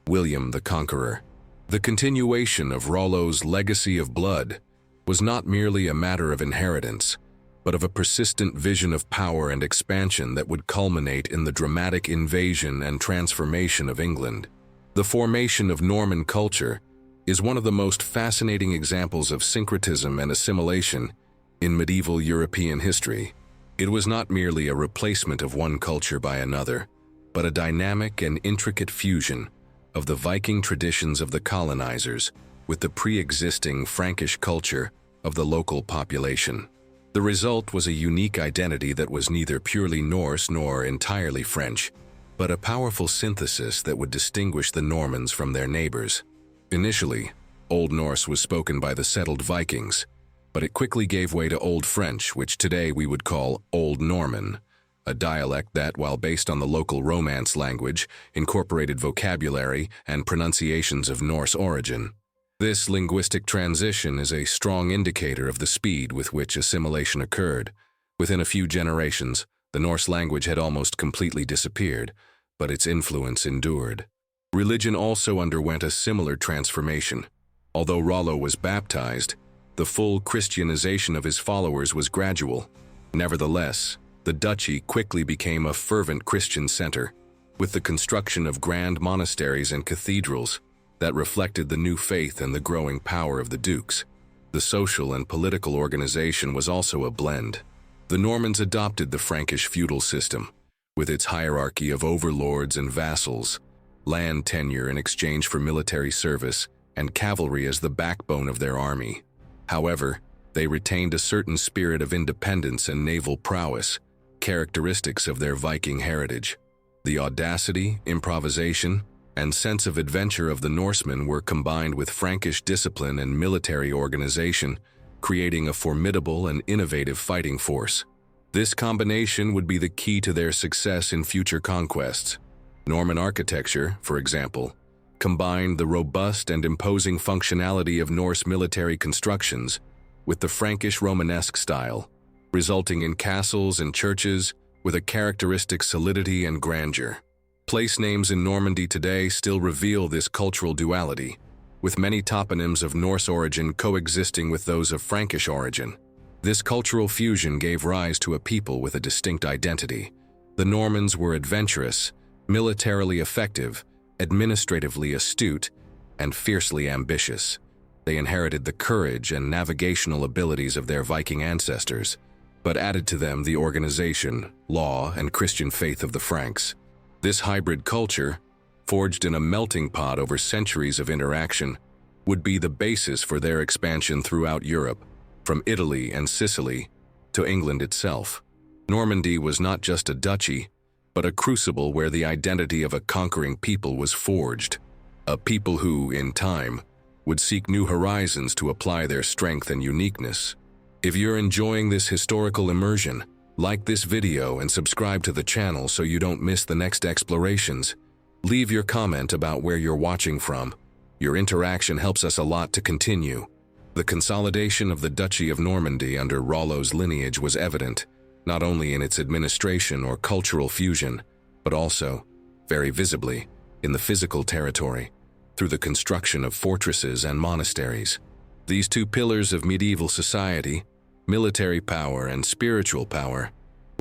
William the Conqueror. The continuation of Rollo's legacy of blood was not merely a matter of inheritance, but of a persistent vision of power and expansion that would culminate in the dramatic invasion and transformation of England. The formation of Norman culture is one of the most fascinating examples of syncretism and assimilation in medieval European history. It was not merely a replacement of one culture by another, but a dynamic and intricate fusion of the Viking traditions of the colonizers with the pre-existing Frankish culture of the local population. The result was a unique identity that was neither purely Norse nor entirely French, but a powerful synthesis that would distinguish the Normans from their neighbors. Initially, Old Norse was spoken by the settled Vikings, but it quickly gave way to Old French, which today we would call Old Norman, a dialect that, while based on the local Romance language, incorporated vocabulary and pronunciations of Norse origin. This linguistic transition is a strong indicator of the speed with which assimilation occurred. Within a few generations, the Norse language had almost completely disappeared, but its influence endured. Religion also underwent a similar transformation. Although Rollo was baptized, the full Christianization of his followers was gradual. Nevertheless, the duchy quickly became a fervent Christian center, with the construction of grand monasteries and cathedrals that reflected the new faith and the growing power of the dukes. The social and political organization was also a blend. The Normans adopted the Frankish feudal system, with its hierarchy of overlords and vassals, land tenure in exchange for military service, and cavalry as the backbone of their army. However, they retained a certain spirit of independence and naval prowess, characteristics of their Viking heritage. The audacity, improvisation, and sense of adventure of the Norsemen were combined with Frankish discipline and military organization, creating a formidable and innovative fighting force. This combination would be the key to their success in future conquests. Norman architecture, for example, combined the robust and imposing functionality of Norse military constructions with the Frankish Romanesque style, resulting in castles and churches with a characteristic solidity and grandeur. Place names in Normandy today still reveal this cultural duality, with many toponyms of Norse origin coexisting with those of Frankish origin. This cultural fusion gave rise to a people with a distinct identity. The Normans were adventurous, militarily effective, administratively astute, and fiercely ambitious. They inherited the courage and navigational abilities of their Viking ancestors, but added to them the organization, law, and Christian faith of the Franks. This hybrid culture, forged in a melting pot over centuries of interaction, would be the basis for their expansion throughout Europe, from Italy and Sicily to England itself. Normandy was not just a duchy, but a crucible where the identity of a conquering people was forged, a people who, in time, would seek new horizons to apply their strength and uniqueness. If you're enjoying this historical immersion, like this video and subscribe to the channel so you don't miss the next explorations. Leave your comment about where you're watching from. Your interaction helps us a lot to continue. The consolidation of the Duchy of Normandy under Rollo's lineage was evident, not only in its administration or cultural fusion, but also, very visibly, in the physical territory, through the construction of fortresses and monasteries. These two pillars of medieval society, military power and spiritual power,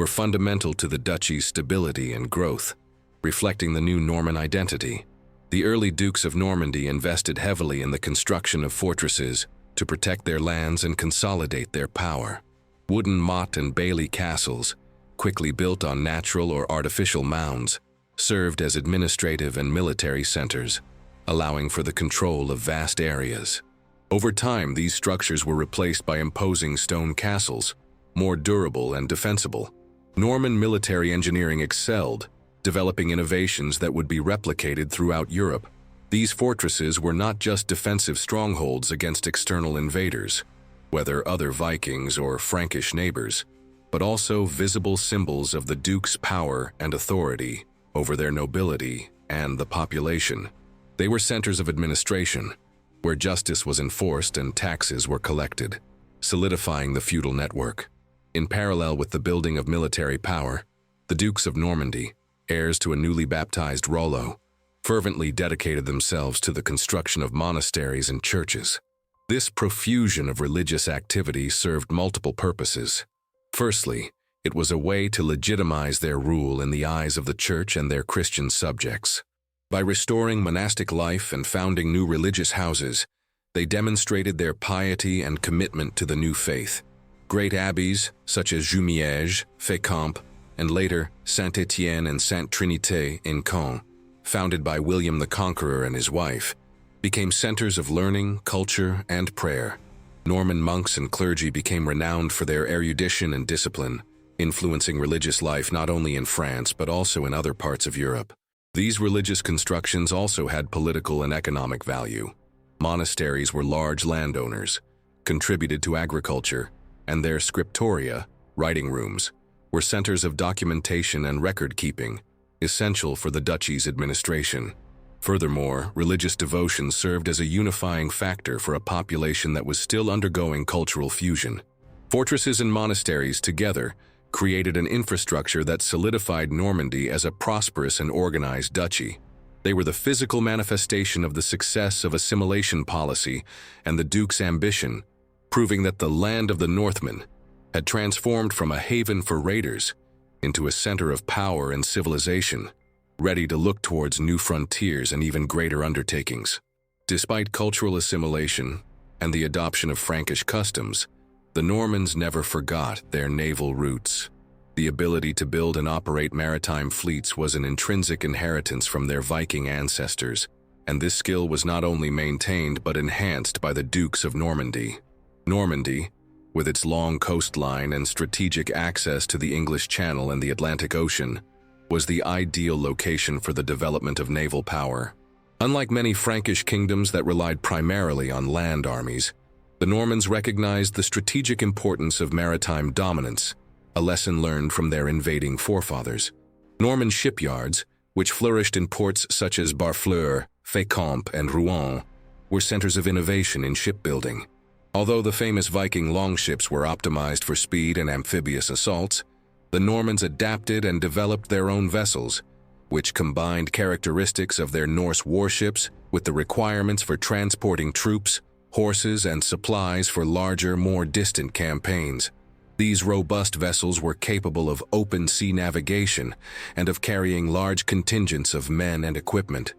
were fundamental to the duchy's stability and growth, reflecting the new Norman identity. The early dukes of Normandy invested heavily in the construction of fortresses to protect their lands and consolidate their power. Wooden motte and bailey castles, quickly built on natural or artificial mounds, served as administrative and military centers, allowing for the control of vast areas. Over time, these structures were replaced by imposing stone castles, more durable and defensible. Norman military engineering excelled, developing innovations that would be replicated throughout Europe. These fortresses were not just defensive strongholds against external invaders, whether other Vikings or Frankish neighbors, but also visible symbols of the duke's power and authority over their nobility and the population. They were centers of administration, where justice was enforced and taxes were collected, solidifying the feudal network. In parallel with the building of military power, the Dukes of Normandy, heirs to a newly baptized Rollo, fervently dedicated themselves to the construction of monasteries and churches. This profusion of religious activity served multiple purposes. Firstly, it was a way to legitimize their rule in the eyes of the church and their Christian subjects. By restoring monastic life and founding new religious houses, they demonstrated their piety and commitment to the new faith. Great abbeys, such as Jumièges, Fécamp, and later Saint-Étienne and Sainte-Trinité in Caen, founded by William the Conqueror and his wife, became centers of learning, culture, and prayer. Norman monks and clergy became renowned for their erudition and discipline, influencing religious life not only in France but also in other parts of Europe. These religious constructions also had political and economic value. Monasteries were large landowners, contributed to agriculture, and their scriptoria, writing rooms, were centers of documentation and record-keeping, essential for the duchy's administration. Furthermore, religious devotion served as a unifying factor for a population that was still undergoing cultural fusion. Fortresses and monasteries together created an infrastructure that solidified Normandy as a prosperous and organized duchy. They were the physical manifestation of the success of assimilation policy and the Duke's ambition, proving that the land of the Northmen had transformed from a haven for raiders into a center of power and civilization, ready to look towards new frontiers and even greater undertakings. Despite cultural assimilation and the adoption of Frankish customs, the Normans never forgot their naval roots. The ability to build and operate maritime fleets was an intrinsic inheritance from their Viking ancestors, and this skill was not only maintained but enhanced by the Dukes of Normandy. Normandy, with its long coastline and strategic access to the English Channel and the Atlantic Ocean, was the ideal location for the development of naval power. Unlike many Frankish kingdoms that relied primarily on land armies, the Normans recognized the strategic importance of maritime dominance, a lesson learned from their invading forefathers. Norman shipyards, which flourished in ports such as Barfleur, Fécamp, and Rouen, were centers of innovation in shipbuilding. Although the famous Viking longships were optimized for speed and amphibious assaults, the Normans adapted and developed their own vessels, which combined characteristics of their Norse warships with the requirements for transporting troops, horses, and supplies for larger, more distant campaigns. These robust vessels were capable of open sea navigation and of carrying large contingents of men and equipment,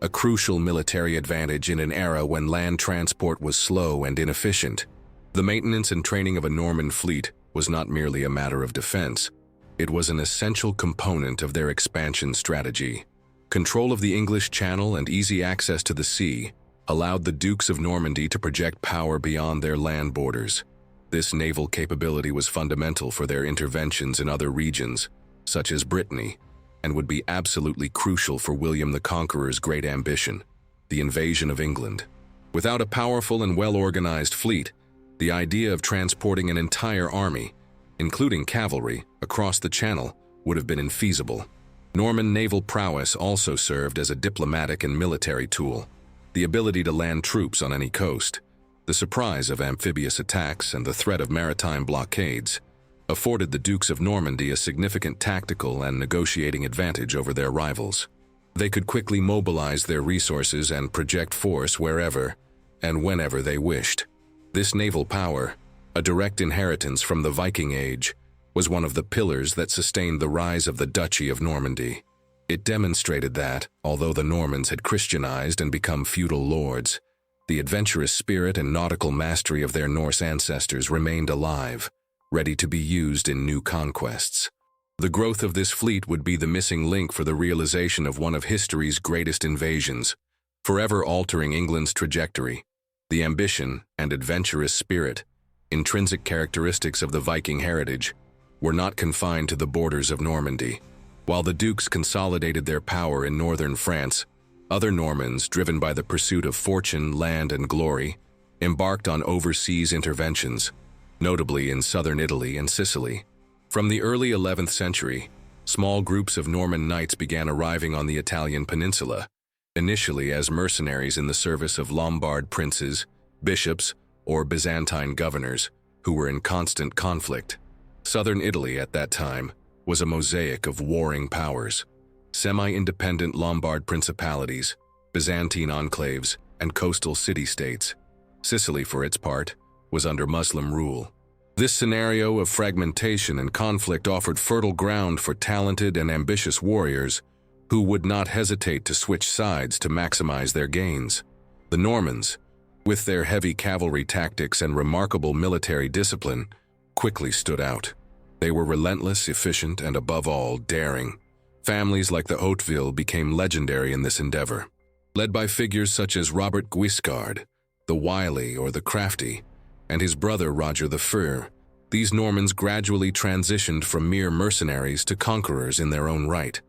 a crucial military advantage in an era when land transport was slow and inefficient. The maintenance and training of a Norman fleet was not merely a matter of defense. It was an essential component of their expansion strategy. Control of the English Channel and easy access to the sea allowed the Dukes of Normandy to project power beyond their land borders. This naval capability was fundamental for their interventions in other regions, such as Brittany, and would be absolutely crucial for William the Conqueror's great ambition, the invasion of England. Without a powerful and well-organized fleet, the idea of transporting an entire army, including cavalry, across the Channel would have been infeasible. Norman naval prowess also served as a diplomatic and military tool. The ability to land troops on any coast, the surprise of amphibious attacks, and the threat of maritime blockades afforded the Dukes of Normandy a significant tactical and negotiating advantage over their rivals. They could quickly mobilize their resources and project force wherever and whenever they wished. This naval power, a direct inheritance from the Viking Age, was one of the pillars that sustained the rise of the Duchy of Normandy. It demonstrated that, although the Normans had Christianized and become feudal lords, the adventurous spirit and nautical mastery of their Norse ancestors remained alive, ready to be used in new conquests. The growth of this fleet would be the missing link for the realization of one of history's greatest invasions, forever altering England's trajectory. The ambition and adventurous spirit, intrinsic characteristics of the Viking heritage, were not confined to the borders of Normandy. While the dukes consolidated their power in northern France, other Normans, driven by the pursuit of fortune, land, and glory, embarked on overseas interventions, notably in southern Italy and Sicily. From the early 11th century, small groups of Norman knights began arriving on the Italian peninsula, initially as mercenaries in the service of Lombard princes, bishops, or Byzantine governors, who were in constant conflict. Southern Italy at that time was a mosaic of warring powers: semi-independent Lombard principalities, Byzantine enclaves, and coastal city-states. Sicily, for its part, was under Muslim rule. This scenario of fragmentation and conflict offered fertile ground for talented and ambitious warriors who would not hesitate to switch sides to maximize their gains. The Normans, with their heavy cavalry tactics and remarkable military discipline, quickly stood out. They were relentless, efficient, and above all, daring. Families like the Hauteville became legendary in this endeavor. Led by figures such as Robert Guiscard, the wily or the crafty, and his brother Roger the Fur, these Normans gradually transitioned from mere mercenaries to conquerors in their own right.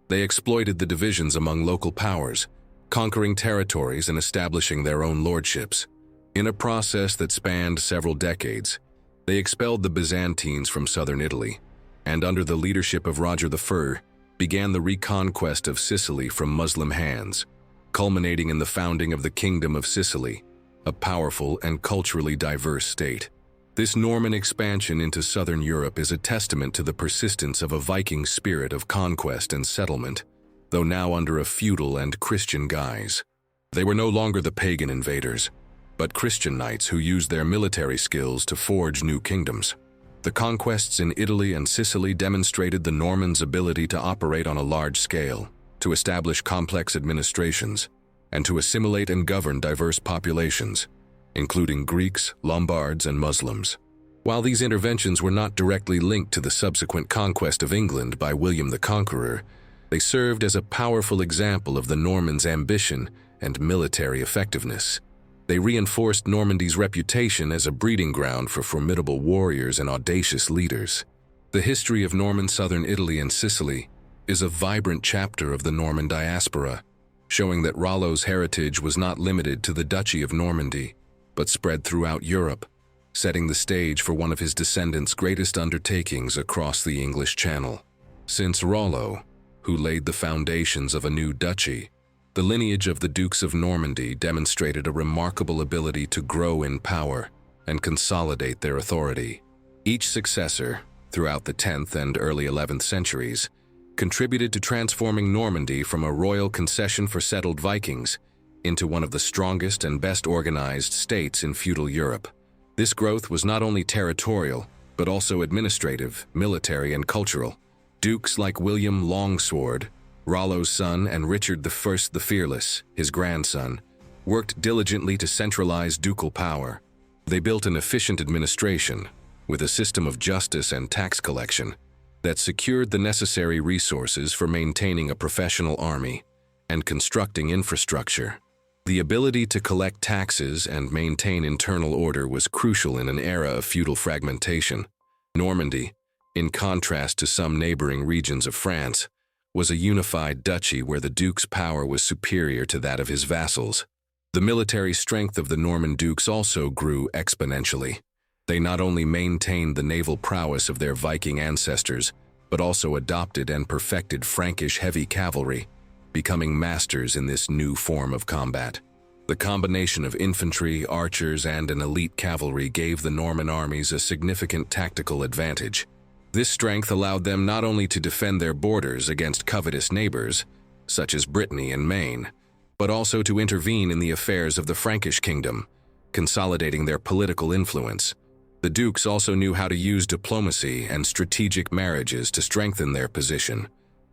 They exploited the divisions among local powers, conquering territories and establishing their own lordships. In a process that spanned several decades, they expelled the Byzantines from southern Italy, and under the leadership of Roger the Fur, began the reconquest of Sicily from Muslim hands, culminating in the founding of the Kingdom of Sicily, a powerful and culturally diverse state. This Norman expansion into southern Europe is a testament to the persistence of a Viking spirit of conquest and settlement, though now under a feudal and Christian guise. They were no longer the pagan invaders, but Christian knights who used their military skills to forge new kingdoms. The conquests in Italy and Sicily demonstrated the Normans' ability to operate on a large scale, to establish complex administrations, and to assimilate and govern diverse populations, including Greeks, Lombards, and Muslims. While these interventions were not directly linked to the subsequent conquest of England by William the Conqueror, they served as a powerful example of the Normans' ambition and military effectiveness. They reinforced Normandy's reputation as a breeding ground for formidable warriors and audacious leaders. The history of Norman southern Italy and Sicily is a vibrant chapter of the Norman diaspora, showing that Rollo's heritage was not limited to the Duchy of Normandy, but spread throughout Europe, setting the stage for one of his descendants' greatest undertakings across the English Channel. Since Rollo, who laid the foundations of a new duchy, the lineage of the Dukes of Normandy demonstrated a remarkable ability to grow in power and consolidate their authority. Each successor, throughout the 10th and early 11th centuries, contributed to transforming Normandy from a royal concession for settled Vikings into one of the strongest and best organized states in feudal Europe. This growth was not only territorial, but also administrative, military, and cultural. Dukes like William Longsword, Rollo's son, and Richard I the Fearless, his grandson, worked diligently to centralize ducal power. They built an efficient administration, with a system of justice and tax collection, that secured the necessary resources for maintaining a professional army and constructing infrastructure. The ability to collect taxes and maintain internal order was crucial in an era of feudal fragmentation. Normandy, in contrast to some neighboring regions of France, was a unified duchy where the duke's power was superior to that of his vassals. The military strength of the Norman dukes also grew exponentially. They not only maintained the naval prowess of their Viking ancestors, but also adopted and perfected Frankish heavy cavalry, becoming masters in this new form of combat. The combination of infantry, archers, and an elite cavalry gave the Norman armies a significant tactical advantage. This strength allowed them not only to defend their borders against covetous neighbors, such as Brittany and Maine, but also to intervene in the affairs of the Frankish kingdom, consolidating their political influence. The dukes also knew how to use diplomacy and strategic marriages to strengthen their position.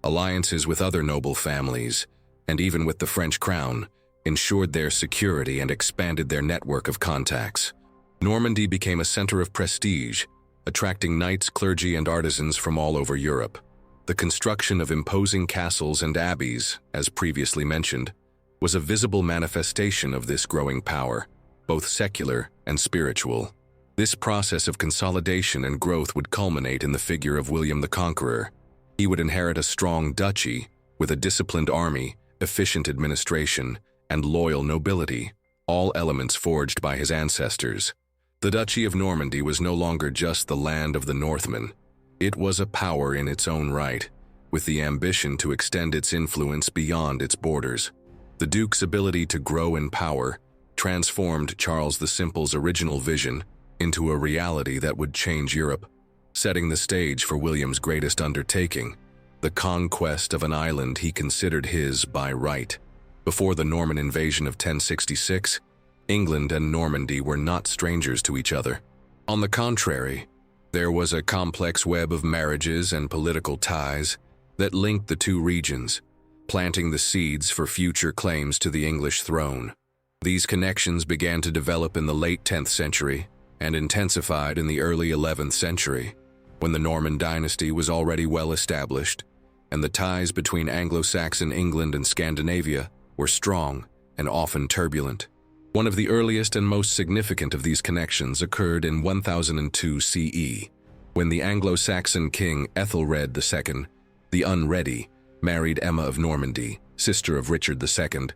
Alliances with other noble families, and even with the French crown, ensured their security and expanded their network of contacts. Normandy became a center of prestige, attracting knights, clergy, and artisans from all over Europe. The construction of imposing castles and abbeys, as previously mentioned, was a visible manifestation of this growing power, both secular and spiritual. This process of consolidation and growth would culminate in the figure of William the Conqueror. He would inherit a strong duchy with a disciplined army, efficient administration, and loyal nobility, all elements forged by his ancestors. The Duchy of Normandy was no longer just the land of the Northmen. It was a power in its own right, with the ambition to extend its influence beyond its borders. The Duke's ability to grow in power transformed Charles the Simple's original vision into a reality that would change Europe, setting the stage for William's greatest undertaking, the conquest of an island he considered his by right. Before the Norman invasion of 1066, England and Normandy were not strangers to each other. On the contrary, there was a complex web of marriages and political ties that linked the two regions, planting the seeds for future claims to the English throne. These connections began to develop in the late 10th century and intensified in the early 11th century, when the Norman dynasty was already well established, and the ties between Anglo-Saxon England and Scandinavia were strong and often turbulent. One of the earliest and most significant of these connections occurred in 1002 CE, when the Anglo-Saxon king Ethelred II, the Unready, married Emma of Normandy, sister of Richard II,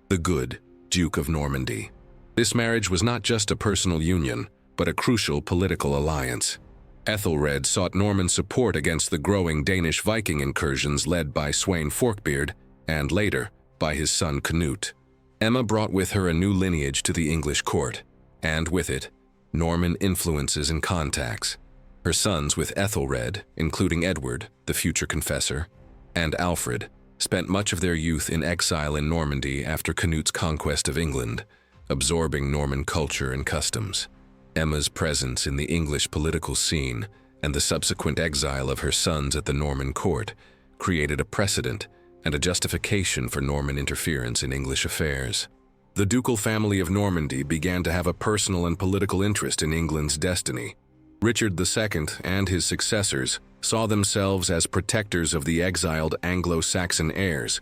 the Good, Duke of Normandy. This marriage was not just a personal union, but a crucial political alliance. Ethelred sought Norman support against the growing Danish Viking incursions led by Sweyn Forkbeard, and later, by his son Canute. Emma brought with her a new lineage to the English court, and with it, Norman influences and contacts. Her sons with Ethelred, including Edward, the future Confessor, and Alfred, spent much of their youth in exile in Normandy after Canute's conquest of England, absorbing Norman culture and customs. Emma's presence in the English political scene and the subsequent exile of her sons at the Norman court created a precedent and a justification for Norman interference in English affairs. The ducal family of Normandy began to have a personal and political interest in England's destiny. Richard II and his successors saw themselves as protectors of the exiled Anglo-Saxon heirs,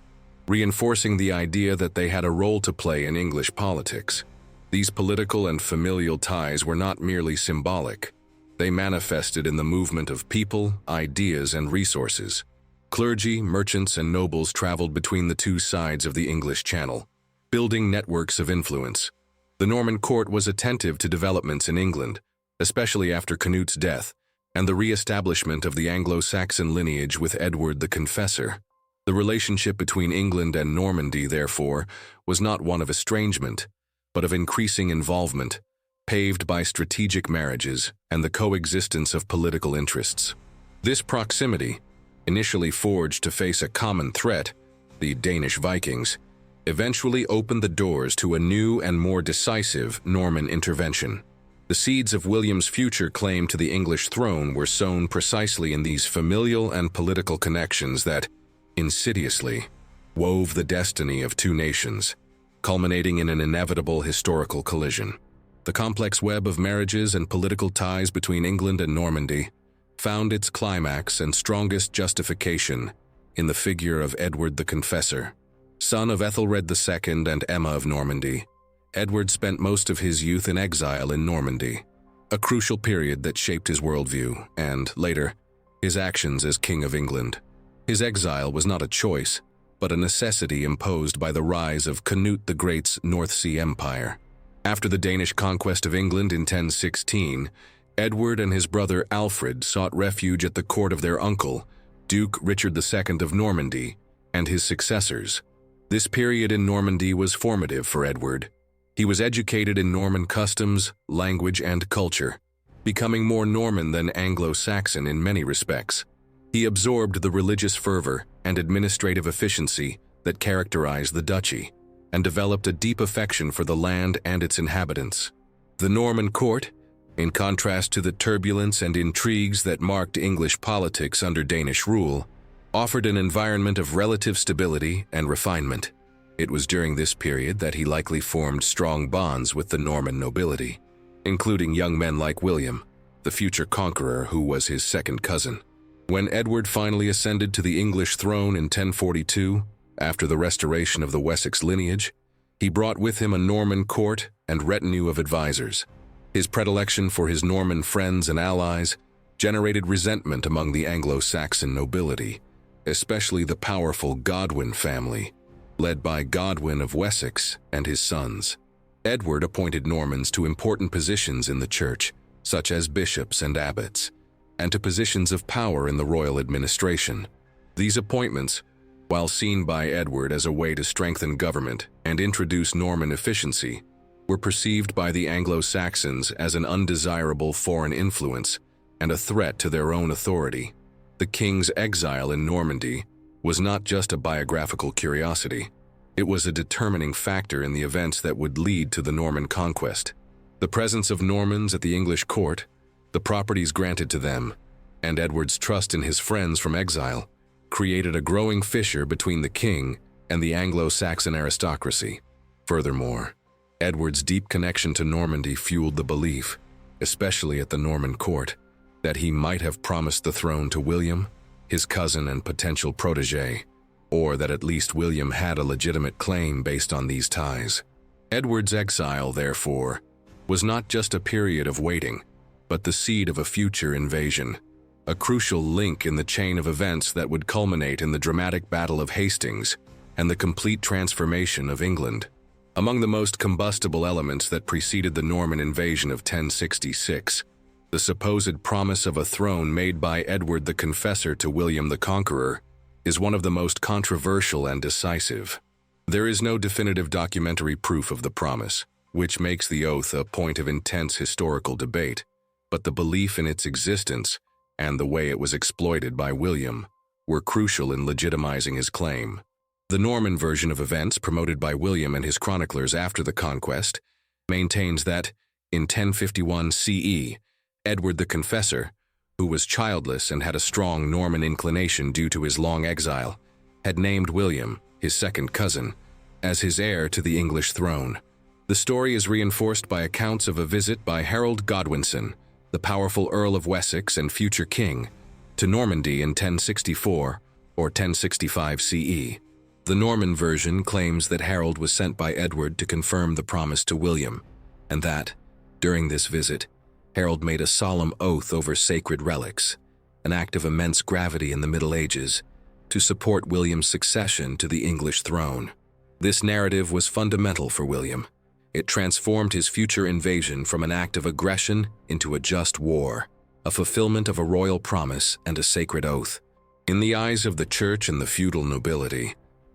reinforcing the idea that they had a role to play in English politics. These political and familial ties were not merely symbolic. They manifested in the movement of people, ideas, and resources. Clergy, merchants, and nobles traveled between the two sides of the English Channel, building networks of influence. The Norman court was attentive to developments in England, especially after Canute's death, and the re-establishment of the Anglo-Saxon lineage with Edward the Confessor. The relationship between England and Normandy, therefore, was not one of estrangement, but of increasing involvement, paved by strategic marriages and the coexistence of political interests. This proximity, initially forged to face a common threat, the Danish Vikings, eventually opened the doors to a new and more decisive Norman intervention. The seeds of William's future claim to the English throne were sown precisely in these familial and political connections that, insidiously, wove the destiny of two nations, culminating in an inevitable historical collision. The complex web of marriages and political ties between England and Normandy found its climax and strongest justification in the figure of Edward the Confessor. Son of Ethelred II and Emma of Normandy, Edward spent most of his youth in exile in Normandy, a crucial period that shaped his worldview and, later, his actions as King of England. His exile was not a choice, but a necessity imposed by the rise of Canute the Great's North Sea Empire. After the Danish conquest of England in 1016, Edward and his brother Alfred sought refuge at the court of their uncle, Duke Richard II of Normandy, and his successors. This period in Normandy was formative for Edward. He was educated in Norman customs, language, and culture, becoming more Norman than Anglo-Saxon in many respects. He absorbed the religious fervor and administrative efficiency that characterized the duchy, and developed a deep affection for the land and its inhabitants. The Norman court, In contrast to the turbulence and intrigues that marked English politics under Danish rule, offered an environment of relative stability and refinement. It was during this period that he likely formed strong bonds with the Norman nobility, including young men like William, the future conqueror who was his second cousin. When Edward finally ascended to the English throne in 1042, after the restoration of the Wessex lineage, he brought with him a Norman court and retinue of advisors. His predilection for his Norman friends and allies generated resentment among the Anglo-Saxon nobility, especially the powerful Godwin family, led by Godwin of Wessex and his sons. Edward appointed Normans to important positions in the church, such as bishops and abbots, and to positions of power in the royal administration. These appointments, while seen by Edward as a way to strengthen government and introduce Norman efficiency, were perceived by the Anglo-Saxons as an undesirable foreign influence and a threat to their own authority. The king's exile in Normandy was not just a biographical curiosity. It was a determining factor in the events that would lead to the Norman conquest. The presence of Normans at the English court, the properties granted to them, and Edward's trust in his friends from exile created a growing fissure between the king and the Anglo-Saxon aristocracy. Furthermore, Edward's deep connection to Normandy fueled the belief, especially at the Norman court, that he might have promised the throne to William, his cousin and potential protege, or that at least William had a legitimate claim based on these ties. Edward's exile, therefore, was not just a period of waiting, but the seed of a future invasion, a crucial link in the chain of events that would culminate in the dramatic Battle of Hastings and the complete transformation of England. Among the most combustible elements that preceded the Norman invasion of 1066, the supposed promise of a throne made by Edward the Confessor to William the Conqueror is one of the most controversial and decisive. There is no definitive documentary proof of the promise, which makes the oath a point of intense historical debate, but the belief in its existence and the way it was exploited by William were crucial in legitimizing his claim. The Norman version of events promoted by William and his chroniclers after the conquest maintains that, in 1051 CE, Edward the Confessor, who was childless and had a strong Norman inclination due to his long exile, had named William, his second cousin, as his heir to the English throne. The story is reinforced by accounts of a visit by Harold Godwinson, the powerful Earl of Wessex and future king, to Normandy in 1064 or 1065 CE. The Norman version claims that Harold was sent by Edward to confirm the promise to William, and that, during this visit, Harold made a solemn oath over sacred relics, an act of immense gravity in the Middle Ages, to support William's succession to the English throne. This narrative was fundamental for William. It transformed his future invasion from an act of aggression into a just war, a fulfillment of a royal promise and a sacred oath. In the eyes of the church and the feudal nobility,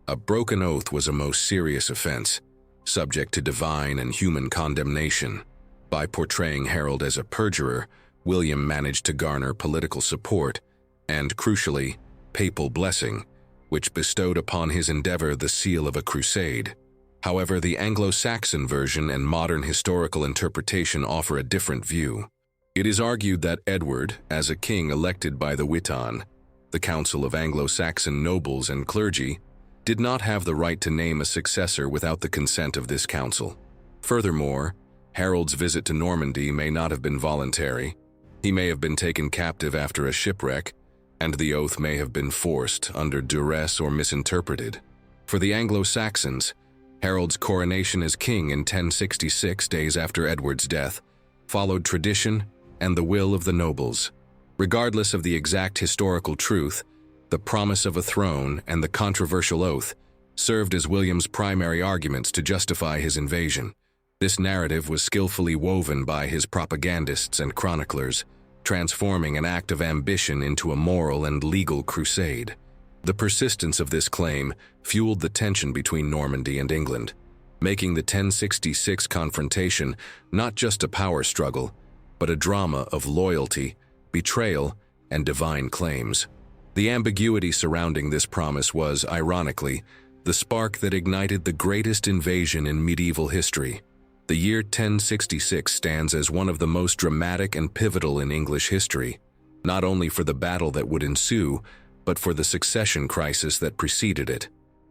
a broken oath was a most serious offense, subject to divine and human condemnation. By portraying Harold as a perjurer, William managed to garner political support and, crucially, papal blessing, which bestowed upon his endeavor the seal of a crusade. However, the Anglo-Saxon version and modern historical interpretation offer a different view. It is argued that Edward, as a king elected by the Witan, the Council of Anglo-Saxon nobles and clergy, did not have the right to name a successor without the consent of this council. Furthermore, Harold's visit to Normandy may not have been voluntary. He may have been taken captive after a shipwreck, and the oath may have been forced under duress or misinterpreted. For the Anglo-Saxons, Harold's coronation as king in 1066, days after Edward's death, followed tradition and the will of the nobles. Regardless of the exact historical truth, the promise of a throne and the controversial oath served as William's primary arguments to justify his invasion. This narrative was skillfully woven by his propagandists and chroniclers, transforming an act of ambition into a moral and legal crusade. The persistence of this claim fueled the tension between Normandy and England, making the 1066 confrontation not just a power struggle, but a drama of loyalty, betrayal, and divine claims. The ambiguity surrounding this promise was, ironically, the spark that ignited the greatest invasion in medieval history. The year 1066 stands as one of the most dramatic and pivotal in English history, not only for the battle that would ensue, but for the succession crisis that preceded it.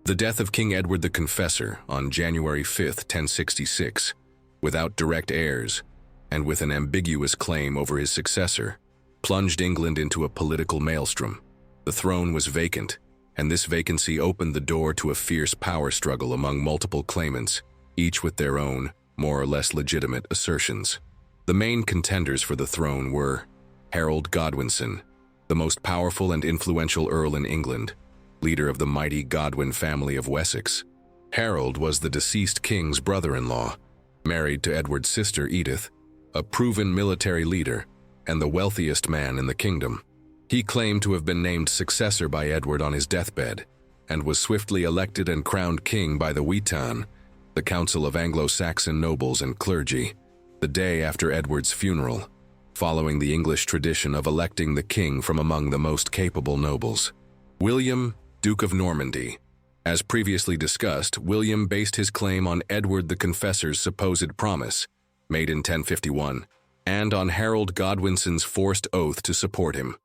The death of King Edward the Confessor on January 5, 1066, without direct heirs, and with an ambiguous claim over his successor, plunged England into a political maelstrom. The throne was vacant, and this vacancy opened the door to a fierce power struggle among multiple claimants, each with their own, more or less legitimate assertions. The main contenders for the throne were Harold Godwinson, the most powerful and influential earl in England, leader of the mighty Godwin family of Wessex. Harold was the deceased king's brother-in-law, married to Edward's sister Edith, a proven military leader, and the wealthiest man in the kingdom. He claimed to have been named successor by Edward on his deathbed, and was swiftly elected and crowned king by the Witan, the Council of Anglo-Saxon nobles and clergy, the day after Edward's funeral, following the English tradition of electing the king from among the most capable nobles. William, Duke of Normandy. As previously discussed, William based his claim on Edward the Confessor's supposed promise, made in 1051, and on Harold Godwinson's forced oath to support him.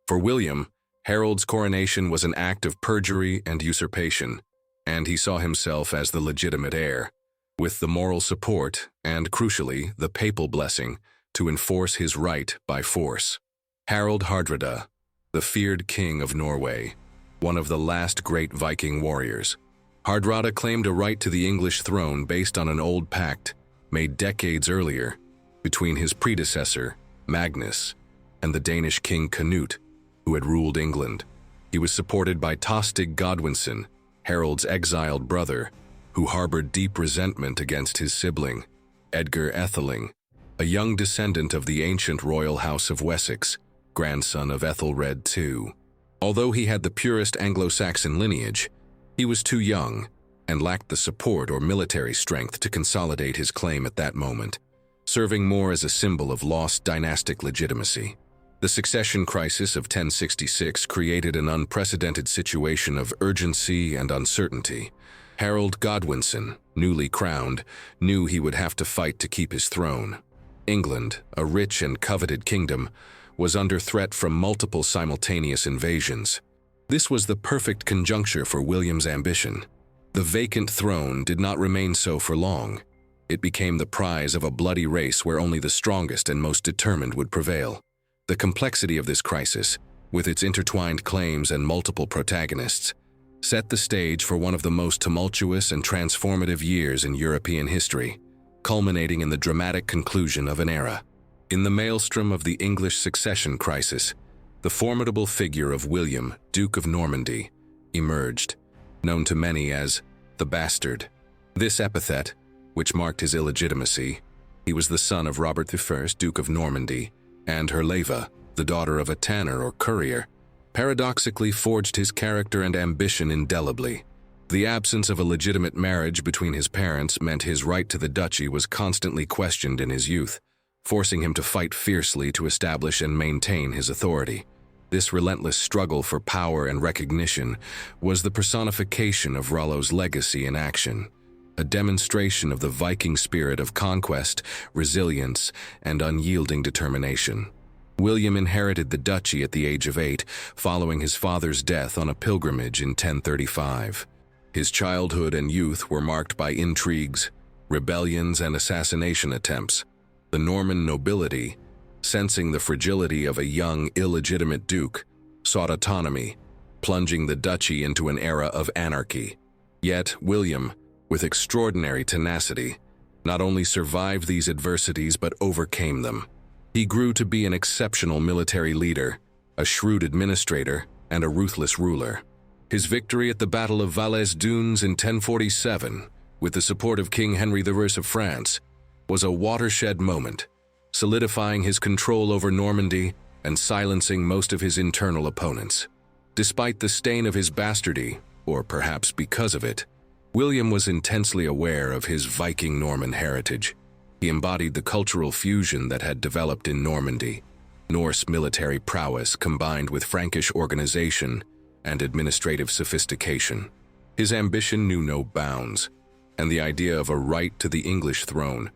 For William, Harold's coronation was an act of perjury and usurpation, and he saw himself as the legitimate heir, with the moral support and, crucially, the papal blessing to enforce his right by force. Harald Hardrada, the feared king of Norway, one of the last great Viking warriors. Hardrada claimed a right to the English throne based on an old pact made decades earlier between his predecessor, Magnus, and the Danish king Canute, who had ruled England. He was supported by Tostig Godwinson, Harold's exiled brother, who harbored deep resentment against his sibling, Edgar Atheling, a young descendant of the ancient royal house of Wessex, grandson of Ethelred II. Although he had the purest Anglo-Saxon lineage, he was too young and lacked the support or military strength to consolidate his claim at that moment, serving more as a symbol of lost dynastic legitimacy. The succession crisis of 1066 created an unprecedented situation of urgency and uncertainty. Harold Godwinson, newly crowned, knew he would have to fight to keep his throne. England, a rich and coveted kingdom, was under threat from multiple simultaneous invasions. This was the perfect conjuncture for William's ambition. The vacant throne did not remain so for long. It became the prize of a bloody race where only the strongest and most determined would prevail. The complexity of this crisis, with its intertwined claims and multiple protagonists, set the stage for one of the most tumultuous and transformative years in European history, culminating in the dramatic conclusion of an era. In the maelstrom of the English succession crisis, the formidable figure of William, Duke of Normandy, emerged, known to many as the Bastard. This epithet, which marked his illegitimacy, he was the son of Robert I, Duke of Normandy, and Herleva, the daughter of a tanner or currier, paradoxically forged his character and ambition indelibly. The absence of a legitimate marriage between his parents meant his right to the duchy was constantly questioned in his youth, forcing him to fight fiercely to establish and maintain his authority. This relentless struggle for power and recognition was the personification of Rollo's legacy in action, a demonstration of the Viking spirit of conquest, resilience, and unyielding determination. William inherited the duchy at the age of 8, following his father's death on a pilgrimage in 1035. His childhood and youth were marked by intrigues, rebellions, and assassination attempts. The Norman nobility, sensing the fragility of a young, illegitimate duke, sought autonomy, plunging the duchy into an era of anarchy. Yet William, with extraordinary tenacity, not only survived these adversities but overcame them. He grew to be an exceptional military leader, a shrewd administrator, and a ruthless ruler. His victory at the Battle of Valais-Dunes in 1047, with the support of King Henry I of France, was a watershed moment, solidifying his control over Normandy and silencing most of his internal opponents. Despite the stain of his bastardy, or perhaps because of it, William was intensely aware of his Viking Norman heritage. He embodied the cultural fusion that had developed in Normandy, Norse military prowess combined with Frankish organization and administrative sophistication. His ambition knew no bounds, and the idea of a right to the English throne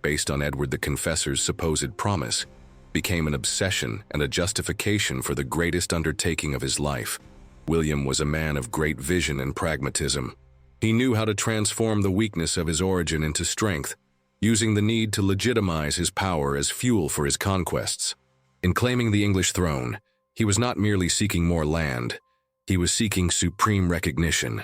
based on Edward the Confessor's supposed promise, became an obsession and a justification for the greatest undertaking of his life. William was a man of great vision and pragmatism. He knew how to transform the weakness of his origin into strength, using the need to legitimize his power as fuel for his conquests. In claiming the English throne, he was not merely seeking more land, he was seeking supreme recognition,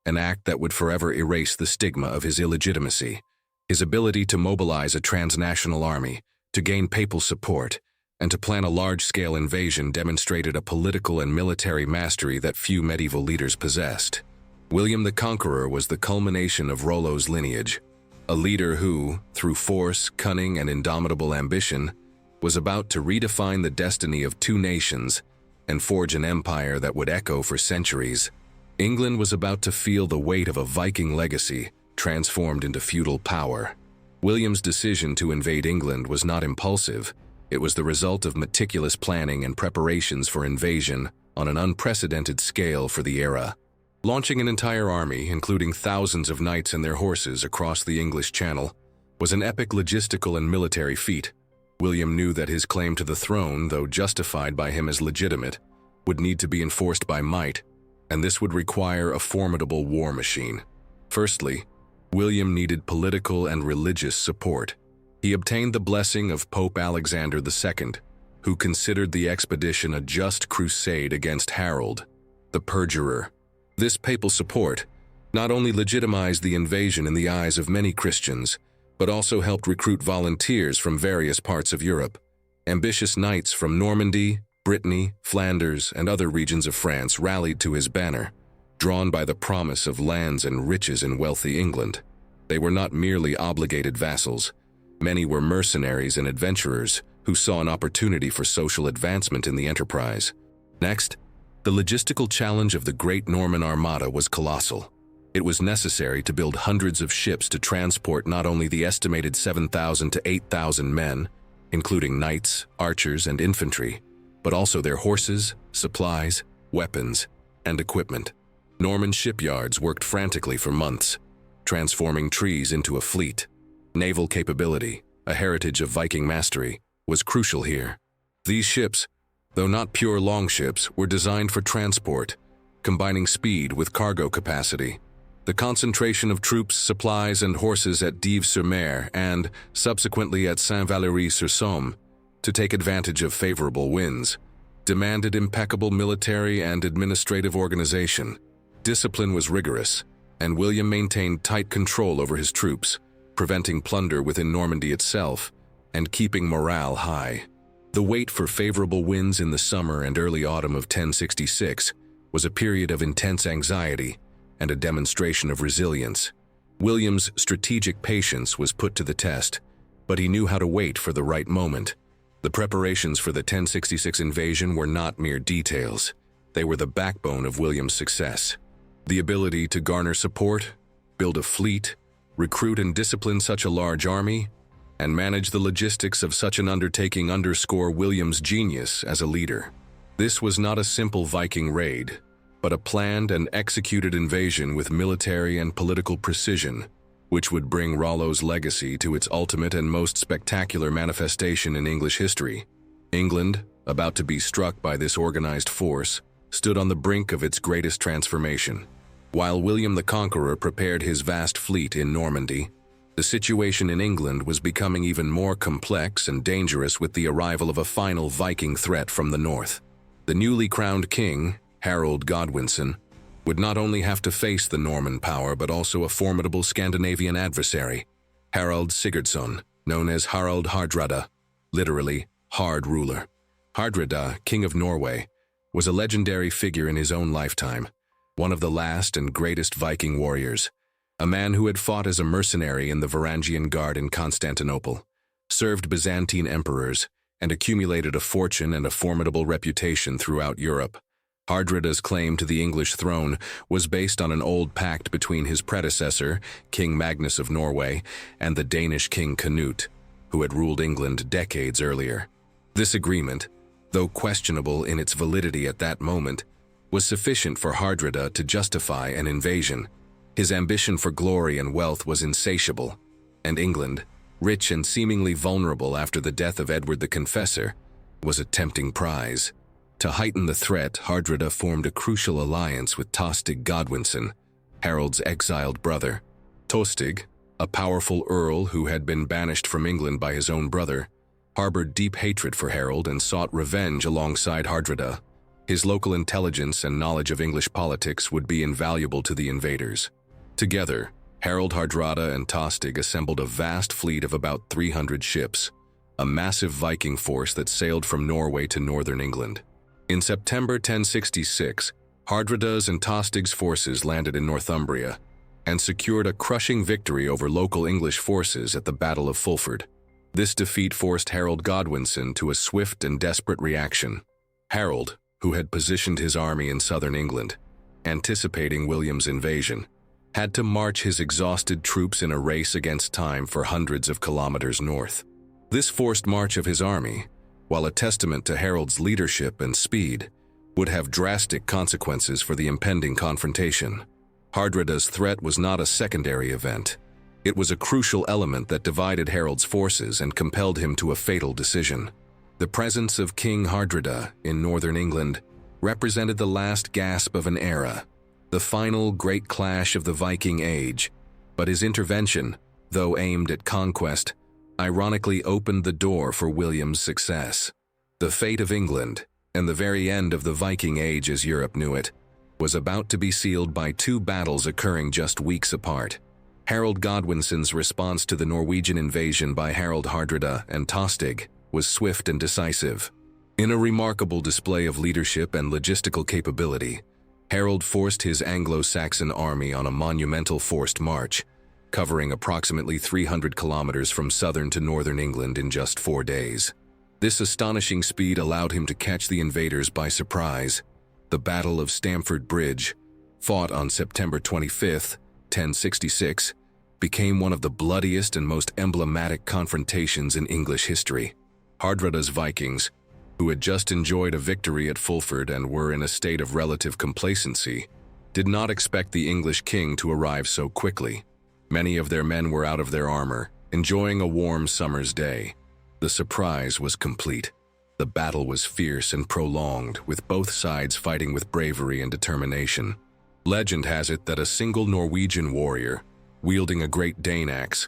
an act that would forever erase the stigma of his illegitimacy. His ability to mobilize a transnational army, to gain papal support, and to plan a large-scale invasion demonstrated a political and military mastery that few medieval leaders possessed. William the Conqueror was the culmination of Rollo's lineage, a leader who, through force, cunning, and indomitable ambition, was about to redefine the destiny of two nations and forge an empire that would echo for centuries. England was about to feel the weight of a Viking legacy transformed into feudal power. William's decision to invade England was not impulsive. It was the result of meticulous planning and preparations for invasion on an unprecedented scale for the era. Launching an entire army, including thousands of knights and their horses across the English Channel, was an epic logistical and military feat. William knew that his claim to the throne, though justified by him as legitimate, would need to be enforced by might, and this would require a formidable war machine. Firstly, William needed political and religious support. He obtained the blessing of Pope Alexander II, who considered the expedition a just crusade against Harold, the perjurer. This papal support not only legitimized the invasion in the eyes of many Christians, but also helped recruit volunteers from various parts of Europe. Ambitious knights from Normandy, Brittany, Flanders, and other regions of France rallied to his banner, drawn by the promise of lands and riches in wealthy England. They were not merely obligated vassals. Many were mercenaries and adventurers who saw an opportunity for social advancement in the enterprise. Next, the logistical challenge of the Great Norman Armada was colossal. It was necessary to build hundreds of ships to transport not only the estimated 7,000 to 8,000 men, including knights, archers, and infantry, but also their horses, supplies, weapons, and equipment. Norman shipyards worked frantically for months, transforming trees into a fleet. Naval capability, a heritage of Viking mastery, was crucial here. These ships, though not pure longships, were designed for transport, combining speed with cargo capacity. The concentration of troops, supplies, and horses at Dives-sur-Mer and, subsequently at Saint-Valery-sur-Somme, to take advantage of favorable winds, demanded impeccable military and administrative organization. Discipline was rigorous, and William maintained tight control over his troops, preventing plunder within Normandy itself and keeping morale high. The wait for favorable winds in the summer and early autumn of 1066 was a period of intense anxiety and a demonstration of resilience. William's strategic patience was put to the test, but he knew how to wait for the right moment. The preparations for the 1066 invasion were not mere details. They were the backbone of William's success. The ability to garner support, build a fleet, recruit and discipline such a large army, and manage the logistics of such an undertaking underscore William's genius as a leader. This was not a simple Viking raid, but a planned and executed invasion with military and political precision, which would bring Rollo's legacy to its ultimate and most spectacular manifestation in English history. England, about to be struck by this organized force, stood on the brink of its greatest transformation. While William the Conqueror prepared his vast fleet in Normandy, the situation in England was becoming even more complex and dangerous with the arrival of a final Viking threat from the north. The newly crowned king, Harold Godwinson, would not only have to face the Norman power but also a formidable Scandinavian adversary, Harald Sigurdsson, known as Harald Hardrada, literally, hard ruler. Hardrada, king of Norway, was a legendary figure in his own lifetime, one of the last and greatest Viking warriors, a man who had fought as a mercenary in the Varangian Guard in Constantinople, served Byzantine emperors, and accumulated a fortune and a formidable reputation throughout Europe. Hardrada's claim to the English throne was based on an old pact between his predecessor, King Magnus of Norway, and the Danish king Canute, who had ruled England decades earlier. This agreement, though questionable in its validity at that moment, was sufficient for Hardrada to justify an invasion. His ambition for glory and wealth was insatiable, and England, rich and seemingly vulnerable after the death of Edward the Confessor, was a tempting prize. To heighten the threat, Hardrada formed a crucial alliance with Tostig Godwinson, Harold's exiled brother. Tostig, a powerful earl who had been banished from England by his own brother, harbored deep hatred for Harold and sought revenge alongside Hardrada. His local intelligence and knowledge of English politics would be invaluable to the invaders. Together, Harold, Hardrada, and Tostig assembled a vast fleet of about 300 ships, a massive Viking force that sailed from Norway to northern England. In September 1066, Hardrada's and Tostig's forces landed in Northumbria and secured a crushing victory over local English forces at the Battle of Fulford. This defeat forced Harold Godwinson to a swift and desperate reaction. Harold, who had positioned his army in southern England, anticipating William's invasion, had to march his exhausted troops in a race against time for hundreds of kilometers north. This forced march of his army, while a testament to Harold's leadership and speed, would have drastic consequences for the impending confrontation. Hardrada's threat was not a secondary event. It was a crucial element that divided Harold's forces and compelled him to a fatal decision. The presence of King Hardrada in northern England represented the last gasp of an era, the final great clash of the Viking Age, but his intervention, though aimed at conquest, ironically opened the door for William's success. The fate of England, and the very end of the Viking Age as Europe knew it, was about to be sealed by two battles occurring just weeks apart. Harold Godwinson's response to the Norwegian invasion by Harold Hardrada and Tostig was swift and decisive. In a remarkable display of leadership and logistical capability, Harold forced his Anglo-Saxon army on a monumental forced march, covering approximately 300 kilometers from southern to northern England in just 4 days. This astonishing speed allowed him to catch the invaders by surprise. The Battle of Stamford Bridge, fought on September 25, 1066, became one of the bloodiest and most emblematic confrontations in English history. Hardrada's Vikings, who had just enjoyed a victory at Fulford and were in a state of relative complacency, did not expect the English king to arrive so quickly. Many of their men were out of their armor, enjoying a warm summer's day. The surprise was complete. The battle was fierce and prolonged, with both sides fighting with bravery and determination. Legend has it that a single Norwegian warrior, wielding a great Dane axe,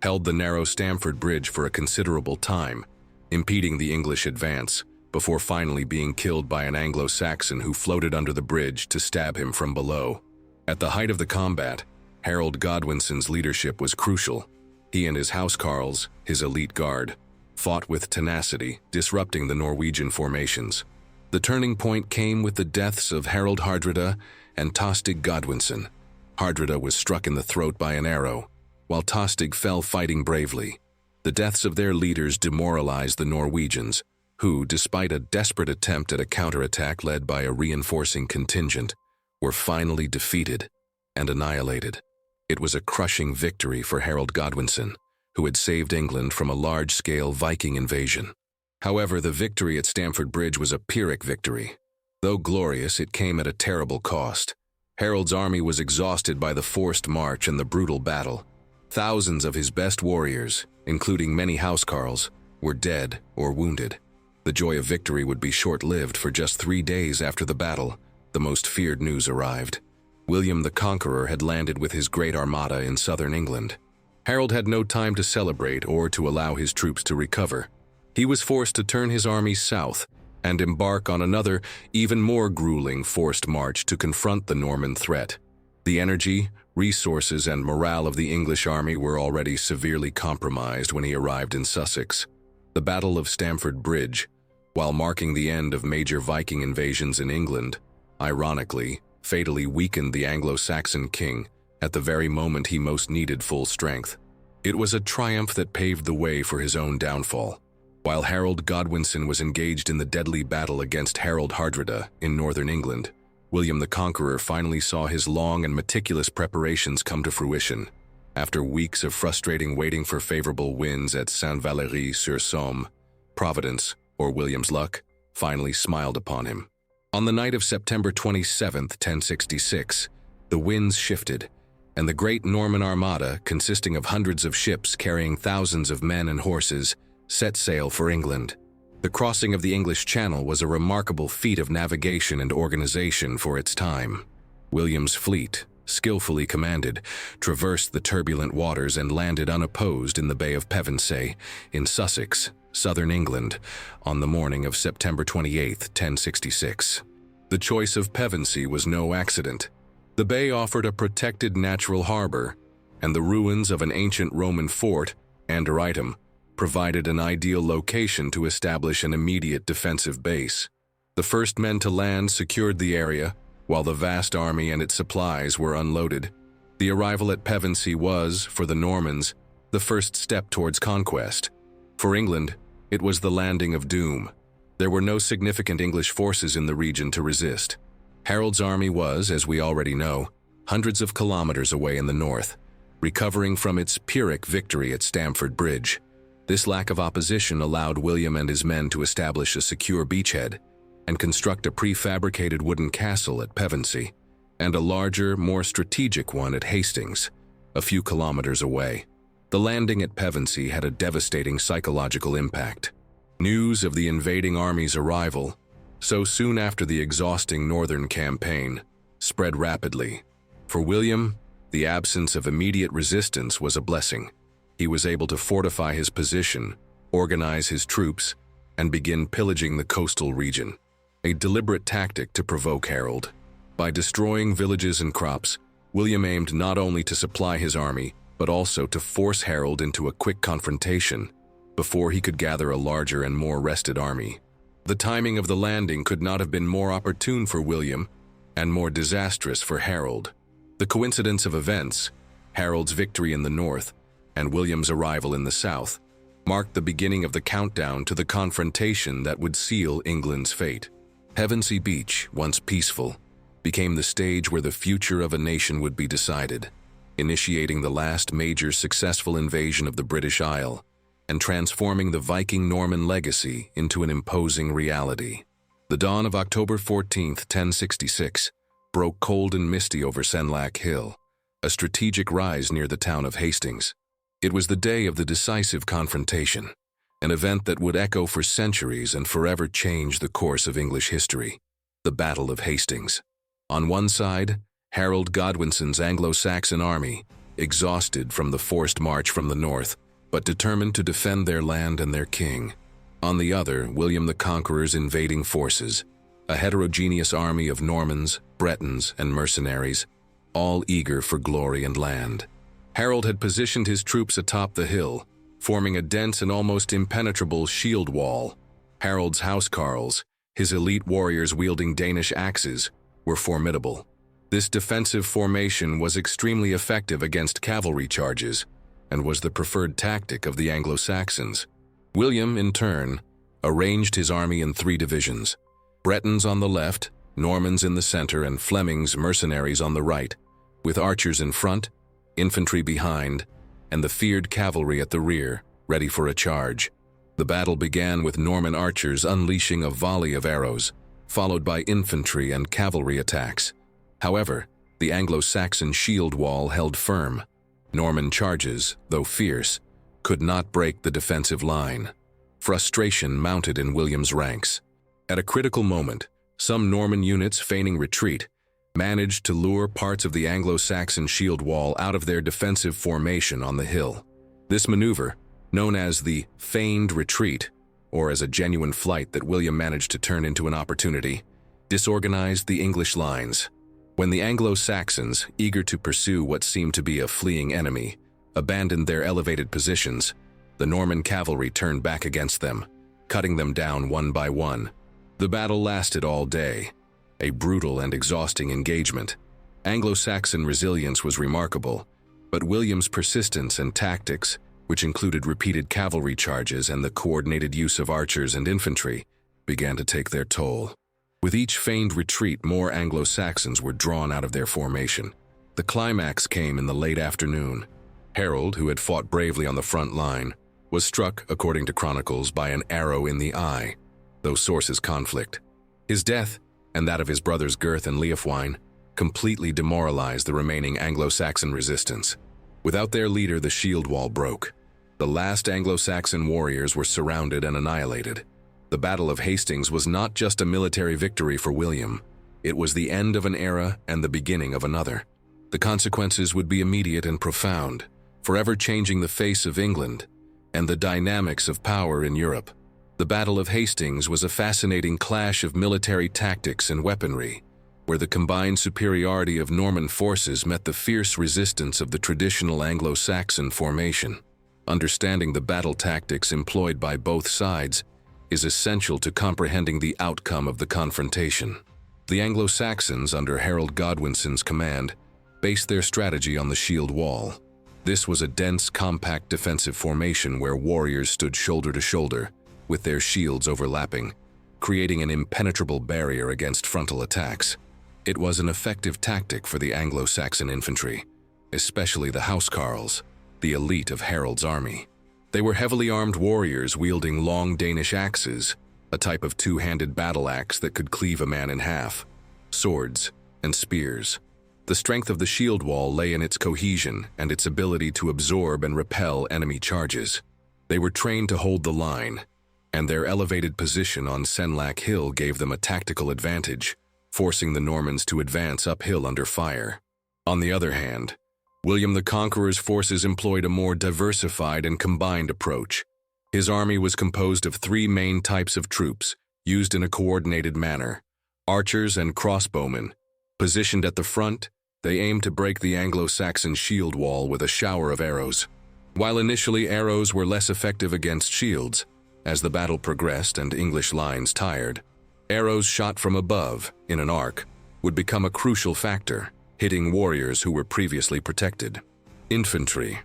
held the narrow Stamford Bridge for a considerable time, impeding the English advance, before finally being killed by an Anglo-Saxon who floated under the bridge to stab him from below. At the height of the combat, Harold Godwinson's leadership was crucial. He and his housecarls, his elite guard, fought with tenacity, disrupting the Norwegian formations. The turning point came with the deaths of Harold Hardrada and Tostig Godwinson. Hardrada was struck in the throat by an arrow, while Tostig fell fighting bravely. The deaths of their leaders demoralized the Norwegians, who, despite a desperate attempt at a counterattack led by a reinforcing contingent, were finally defeated and annihilated. It was a crushing victory for Harold Godwinson, who had saved England from a large-scale Viking invasion. However, the victory at Stamford Bridge was a Pyrrhic victory. Though glorious, it came at a terrible cost. Harold's army was exhausted by the forced march and the brutal battle. Thousands of his best warriors, including many housecarls, were dead or wounded. The joy of victory would be short-lived, for just 3 days after the battle, the most feared news arrived. William the Conqueror had landed with his great armada in southern England. Harold had no time to celebrate or to allow his troops to recover. He was forced to turn his army south and embark on another, even more grueling forced march to confront the Norman threat. The energy, resources, and morale of the English army were already severely compromised when he arrived in Sussex. The Battle of Stamford Bridge, while marking the end of major Viking invasions in England, ironically, fatally weakened the Anglo-Saxon king at the very moment he most needed full strength. It was a triumph that paved the way for his own downfall. While Harold Godwinson was engaged in the deadly battle against Harold Hardrada in northern England, William the Conqueror finally saw his long and meticulous preparations come to fruition. After weeks of frustrating waiting for favorable winds at Saint-Valery-sur-Somme, Providence, or William's luck, finally smiled upon him. On the night of September 27, 1066, the winds shifted, and the great Norman armada, consisting of hundreds of ships carrying thousands of men and horses, set sail for England. The crossing of the English Channel was a remarkable feat of navigation and organization for its time. William's fleet, skillfully commanded, traversed the turbulent waters and landed unopposed in the Bay of Pevensey, in Sussex, southern England, on the morning of September 28, 1066. The choice of Pevensey was no accident. The bay offered a protected natural harbor, and the ruins of an ancient Roman fort, Anderitum, provided an ideal location to establish an immediate defensive base. The first men to land secured the area, while the vast army and its supplies were unloaded. The arrival at Pevensey was, for the Normans, the first step towards conquest. For England, it was the landing of doom. There were no significant English forces in the region to resist. Harold's army was, as we already know, hundreds of kilometers away in the north, recovering from its Pyrrhic victory at Stamford Bridge. This lack of opposition allowed William and his men to establish a secure beachhead and construct a prefabricated wooden castle at Pevensey, and a larger, more strategic one at Hastings, a few kilometers away. The landing at Pevensey had a devastating psychological impact. News of the invading army's arrival, so soon after the exhausting northern campaign, spread rapidly. For William, the absence of immediate resistance was a blessing. He was able to fortify his position, organize his troops, and begin pillaging the coastal region, a deliberate tactic to provoke Harold. By destroying villages and crops, William aimed not only to supply his army, but also to force Harold into a quick confrontation before he could gather a larger and more rested army. The timing of the landing could not have been more opportune for William and more disastrous for Harold. The coincidence of events, Harold's victory in the north and William's arrival in the south, marked the beginning of the countdown to the confrontation that would seal England's fate. Pevensey Beach, once peaceful, became the stage where the future of a nation would be decided, initiating the last major successful invasion of the British Isle and transforming the Viking Norman legacy into an imposing reality. The dawn of October 14, 1066, broke cold and misty over Senlac Hill, a strategic rise near the town of Hastings. It was the day of the decisive confrontation, an event that would echo for centuries and forever change the course of English history. The Battle of Hastings. On one side, Harold Godwinson's Anglo-Saxon army, exhausted from the forced march from the north, but determined to defend their land and their king. On the other, William the Conqueror's invading forces, a heterogeneous army of Normans, Bretons, and mercenaries, all eager for glory and land. Harold had positioned his troops atop the hill, forming a dense and almost impenetrable shield wall. Harold's housecarls, his elite warriors wielding Danish axes, were formidable. This defensive formation was extremely effective against cavalry charges and was the preferred tactic of the Anglo-Saxons. William, in turn, arranged his army in 3 divisions: Bretons on the left, Normans in the center, and Flemings mercenaries on the right, with archers in front, infantry behind, and the feared cavalry at the rear, ready for a charge. The battle began with Norman archers unleashing a volley of arrows, followed by infantry and cavalry attacks. However, the Anglo-Saxon shield wall held firm. Norman charges, though fierce, could not break the defensive line. Frustration mounted in William's ranks. At a critical moment, some Norman units feigning retreat managed to lure parts of the Anglo-Saxon shield wall out of their defensive formation on the hill. This maneuver, known as the feigned retreat, or as a genuine flight that William managed to turn into an opportunity, disorganized the English lines. When the Anglo-Saxons, eager to pursue what seemed to be a fleeing enemy, abandoned their elevated positions, the Norman cavalry turned back against them, cutting them down one by one. The battle lasted all day, a brutal and exhausting engagement. Anglo-Saxon resilience was remarkable, but William's persistence and tactics, which included repeated cavalry charges and the coordinated use of archers and infantry, began to take their toll. With each feigned retreat, more Anglo-Saxons were drawn out of their formation. The climax came in the late afternoon. Harold, who had fought bravely on the front line, was struck, according to chronicles, by an arrow in the eye, though sources conflict. His death, and that of his brothers Gurth and Leofwine, completely demoralized the remaining Anglo-Saxon resistance. Without their leader, the shield wall broke. The last Anglo-Saxon warriors were surrounded and annihilated. The Battle of Hastings was not just a military victory for William. It was the end of an era and the beginning of another. The consequences would be immediate and profound, forever changing the face of England and the dynamics of power in Europe. The Battle of Hastings was a fascinating clash of military tactics and weaponry, where the combined superiority of Norman forces met the fierce resistance of the traditional Anglo-Saxon formation. Understanding the battle tactics employed by both sides is essential to comprehending the outcome of the confrontation. The Anglo-Saxons, under Harold Godwinson's command, based their strategy on the shield wall. This was a dense, compact defensive formation where warriors stood shoulder to shoulder, with their shields overlapping, creating an impenetrable barrier against frontal attacks. It was an effective tactic for the Anglo-Saxon infantry, especially the housecarls, the elite of Harold's army. They were heavily armed warriors wielding long Danish axes, a type of two-handed battle axe that could cleave a man in half, swords, and spears. The strength of the shield wall lay in its cohesion and its ability to absorb and repel enemy charges. They were trained to hold the line, and their elevated position on Senlac Hill gave them a tactical advantage, forcing the Normans to advance uphill under fire. On the other hand, William the Conqueror's forces employed a more diversified and combined approach. His army was composed of three main types of troops, used in a coordinated manner: archers and crossbowmen. Positioned at the front, they aimed to break the Anglo-Saxon shield wall with a shower of arrows. While initially arrows were less effective against shields, as the battle progressed and English lines tired, arrows shot from above, in an arc, would become a crucial factor, hitting warriors who were previously protected. Infantry.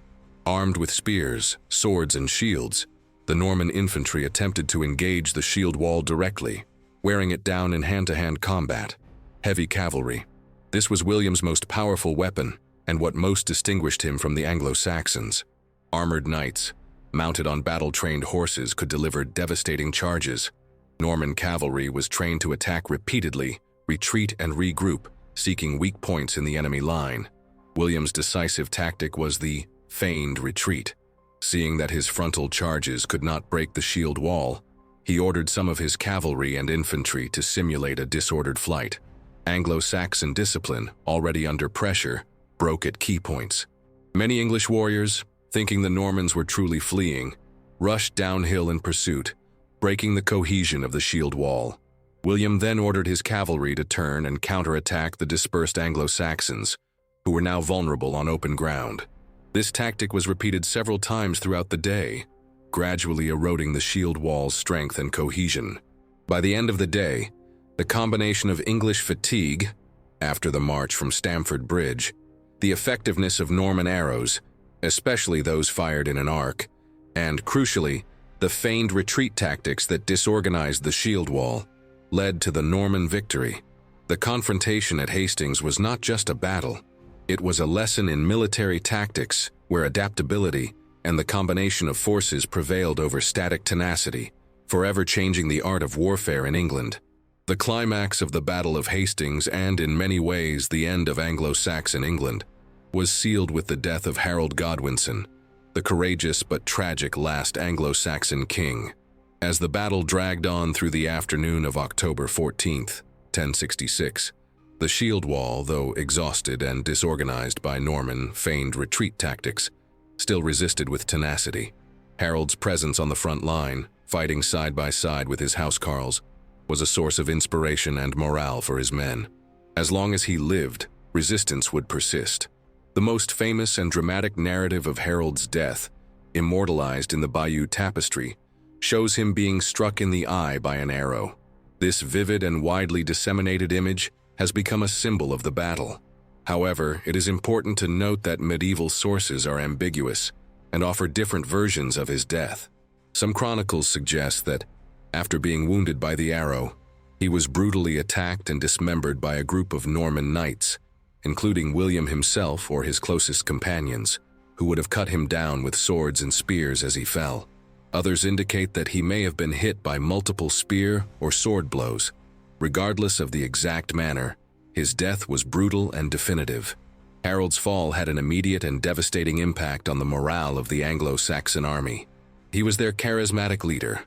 Armed with spears, swords, and shields, the Norman infantry attempted to engage the shield wall directly, wearing it down in hand-to-hand combat. Heavy cavalry. This was William's most powerful weapon, and what most distinguished him from the Anglo-Saxons. Armored knights, mounted on battle-trained horses, could deliver devastating charges. Norman cavalry was trained to attack repeatedly, retreat and regroup, seeking weak points in the enemy line. William's decisive tactic was the feigned retreat. Seeing that his frontal charges could not break the shield wall, he ordered some of his cavalry and infantry to simulate a disordered flight. Anglo-Saxon discipline, already under pressure, broke at key points. Many English warriors, thinking the Normans were truly fleeing, rushed downhill in pursuit, breaking the cohesion of the shield wall. William then ordered his cavalry to turn and counterattack the dispersed Anglo-Saxons, who were now vulnerable on open ground. This tactic was repeated several times throughout the day, gradually eroding the shield wall's strength and cohesion. By the end of the day, the combination of English fatigue, after the march from Stamford Bridge, the effectiveness of Norman arrows, especially those fired in an arc, and, crucially, the feigned retreat tactics that disorganized the shield wall, led to the Norman victory. The confrontation at Hastings was not just a battle. It was a lesson in military tactics, where adaptability and the combination of forces prevailed over static tenacity, forever changing the art of warfare in England. The climax of the Battle of Hastings, and in many ways the end of Anglo-Saxon England, was sealed with the death of Harold Godwinson, the courageous but tragic last Anglo-Saxon king. As the battle dragged on through the afternoon of October 14th, 1066, the shield wall, though exhausted and disorganized by Norman feigned retreat tactics, still resisted with tenacity. Harold's presence on the front line, fighting side by side with his housecarls, was a source of inspiration and morale for his men. As long as he lived, resistance would persist. The most famous and dramatic narrative of Harold's death, immortalized in the Bayeux Tapestry, shows him being struck in the eye by an arrow. This vivid and widely disseminated image has become a symbol of the battle. However, it is important to note that medieval sources are ambiguous and offer different versions of his death. Some chronicles suggest that, after being wounded by the arrow, he was brutally attacked and dismembered by a group of Norman knights, including William himself or his closest companions, who would have cut him down with swords and spears as he fell. Others indicate that he may have been hit by multiple spear or sword blows. Regardless of the exact manner, His death was brutal and definitive. Harold's fall had an immediate and devastating impact on the morale of the Anglo-Saxon army. He was their charismatic leader,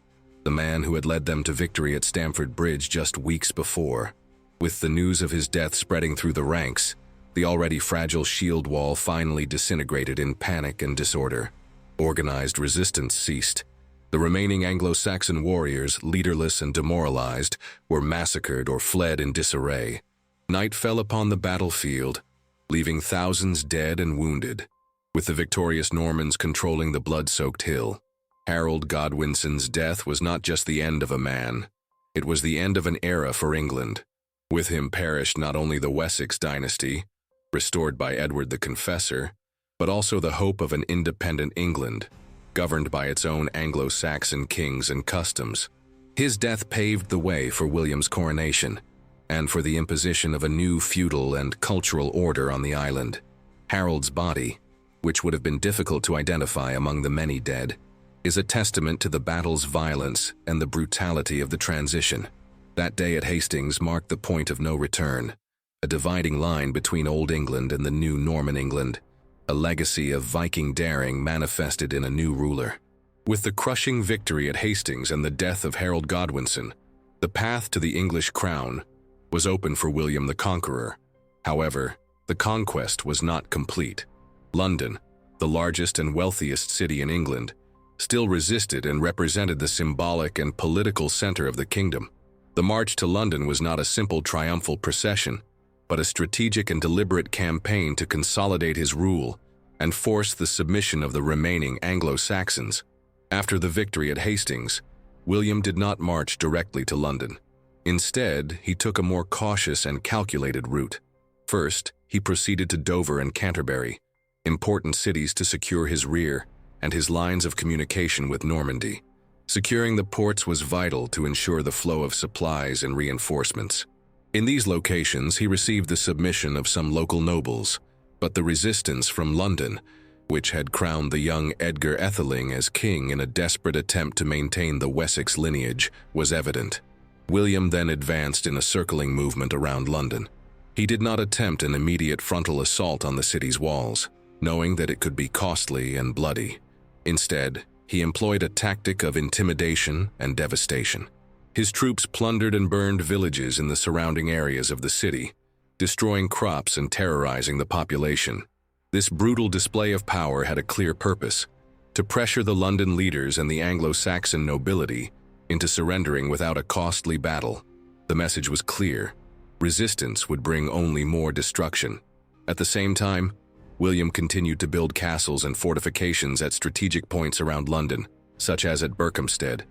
the man who had led them to victory at Stamford Bridge just weeks before. With the news of his death spreading through the ranks, the already fragile shield wall finally disintegrated in panic and disorder. Organized resistance ceased. The remaining Anglo-Saxon warriors, leaderless and demoralized, were massacred or fled in disarray. Night fell upon the battlefield, leaving thousands dead and wounded, with the victorious Normans controlling the blood-soaked hill. Harold Godwinson's death was not just the end of a man, it was the end of an era for England. With him perished not only the Wessex dynasty, restored by Edward the Confessor, but also the hope of an independent England, governed by its own Anglo-Saxon kings and customs. His death paved the way for William's coronation, and for the imposition of a new feudal and cultural order on the island. Harold's body, which would have been difficult to identify among the many dead, is a testament to the battle's violence and the brutality of the transition. That day at Hastings marked the point of no return, a dividing line between Old England and the new Norman England, a legacy of Viking daring manifested in a new ruler. With the crushing victory at Hastings and the death of Harold Godwinson, the path to the English crown was open for William the Conqueror. However, the conquest was not complete. London, the largest and wealthiest city in England, still resisted and represented the symbolic and political center of the kingdom. The march to London was not a simple triumphal procession, but a strategic and deliberate campaign to consolidate his rule and force the submission of the remaining Anglo-Saxons. After the victory at Hastings, William did not march directly to London. Instead, he took a more cautious and calculated route. First, he proceeded to Dover and Canterbury, important cities to secure his rear and his lines of communication with Normandy. Securing the ports was vital to ensure the flow of supplies and reinforcements. In these locations, he received the submission of some local nobles, but the resistance from London, which had crowned the young Edgar Atheling as king in a desperate attempt to maintain the Wessex lineage, was evident. William then advanced in a circling movement around London. He did not attempt an immediate frontal assault on the city's walls, knowing that it could be costly and bloody. Instead, he employed a tactic of intimidation and devastation. His troops plundered and burned villages in the surrounding areas of the city, destroying crops and terrorizing the population. This brutal display of power had a clear purpose: to pressure the London leaders and the Anglo-Saxon nobility into surrendering without a costly battle. The message was clear: resistance would bring only more destruction. At the same time, William continued to build castles and fortifications at strategic points around London, such as at Berkhamsted.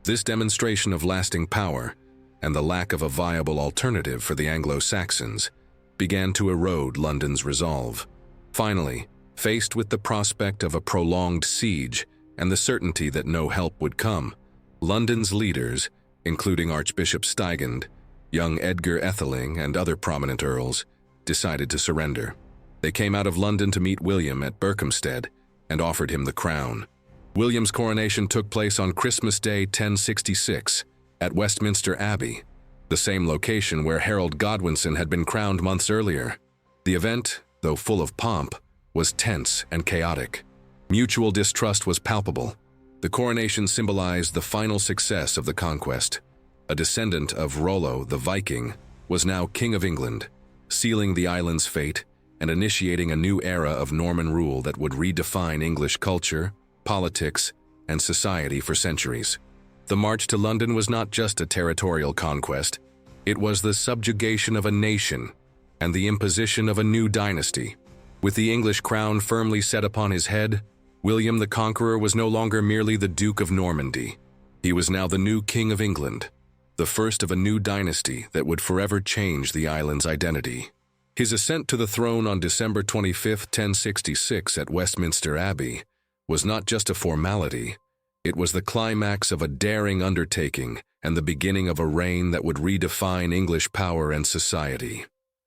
This demonstration of lasting power, and the lack of a viable alternative for the Anglo-Saxons, began to erode London's resolve. Finally, faced with the prospect of a prolonged siege and the certainty that no help would come, London's leaders, including Archbishop Stigand, young Edgar Atheling, and other prominent earls, decided to surrender. They came out of London to meet William at Berkhamsted and offered him the crown. William's coronation took place on Christmas Day 1066 at Westminster Abbey, the same location where Harold Godwinson had been crowned months earlier. The event, though full of pomp, was tense and chaotic. Mutual distrust was palpable. The coronation symbolized the final success of the conquest. A descendant of Rollo the Viking was now King of England, sealing the island's fate and initiating a new era of Norman rule that would redefine English culture, politics, and society for centuries. The march to London was not just a territorial conquest, it was the subjugation of a nation and the imposition of a new dynasty. With the English crown firmly set upon his head, William the Conqueror was no longer merely the Duke of Normandy. He was now the new King of England, the first of a new dynasty that would forever change the island's identity. His ascent to the throne on December 25, 1066 at Westminster Abbey was not just a formality, it was the climax of a daring undertaking and the beginning of a reign that would redefine English power and society.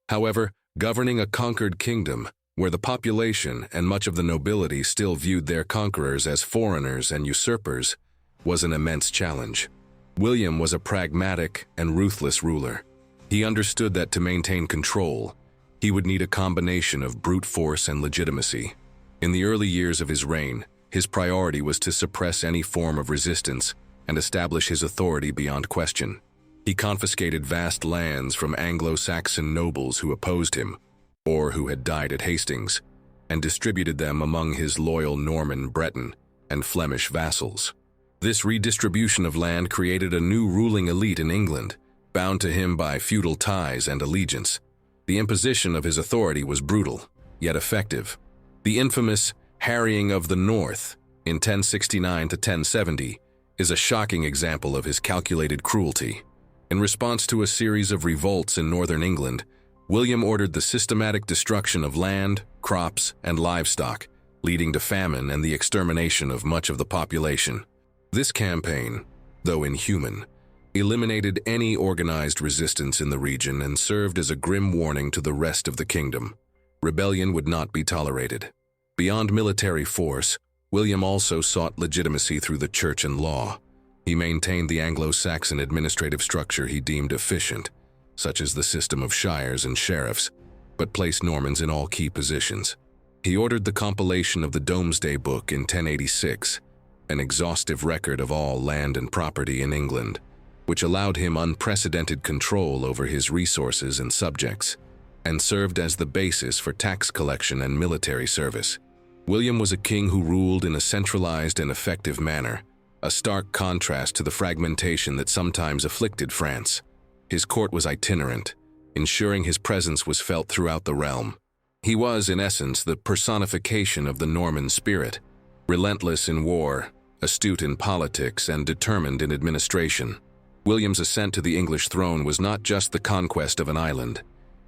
However, governing a conquered kingdom, where the population and much of the nobility still viewed their conquerors as foreigners and usurpers, was an immense challenge. William was a pragmatic and ruthless ruler. He understood that to maintain control, he would need a combination of brute force and legitimacy. In the early years of his reign, his priority was to suppress any form of resistance and establish his authority beyond question. He confiscated vast lands from Anglo-Saxon nobles who opposed him, or who had died at Hastings, and distributed them among his loyal Norman, Breton, and Flemish vassals. This redistribution of land created a new ruling elite in England, bound to him by feudal ties and allegiance. The imposition of his authority was brutal, yet effective. The infamous harrying of the North in 1069 to 1070 is a shocking example of his calculated cruelty. In response to a series of revolts in northern England, William ordered the systematic destruction of land, crops, and livestock, leading to famine and the extermination of much of the population. This campaign, though inhuman, eliminated any organized resistance in the region and served as a grim warning to the rest of the kingdom. Rebellion would not be tolerated. Beyond military force, William also sought legitimacy through the church and law. He maintained the Anglo-Saxon administrative structure he deemed efficient, such as the system of shires and sheriffs, but placed Normans in all key positions. He ordered the compilation of the Domesday Book in 1086, an exhaustive record of all land and property in England, which allowed him unprecedented control over his resources and subjects, and served as the basis for tax collection and military service. William was a king who ruled in a centralized and effective manner, a stark contrast to the fragmentation that sometimes afflicted France. His court was itinerant, ensuring his presence was felt throughout the realm. He was, in essence, the personification of the Norman spirit, relentless in war, astute in politics, and determined in administration. William's ascent to the English throne was not just the conquest of an island.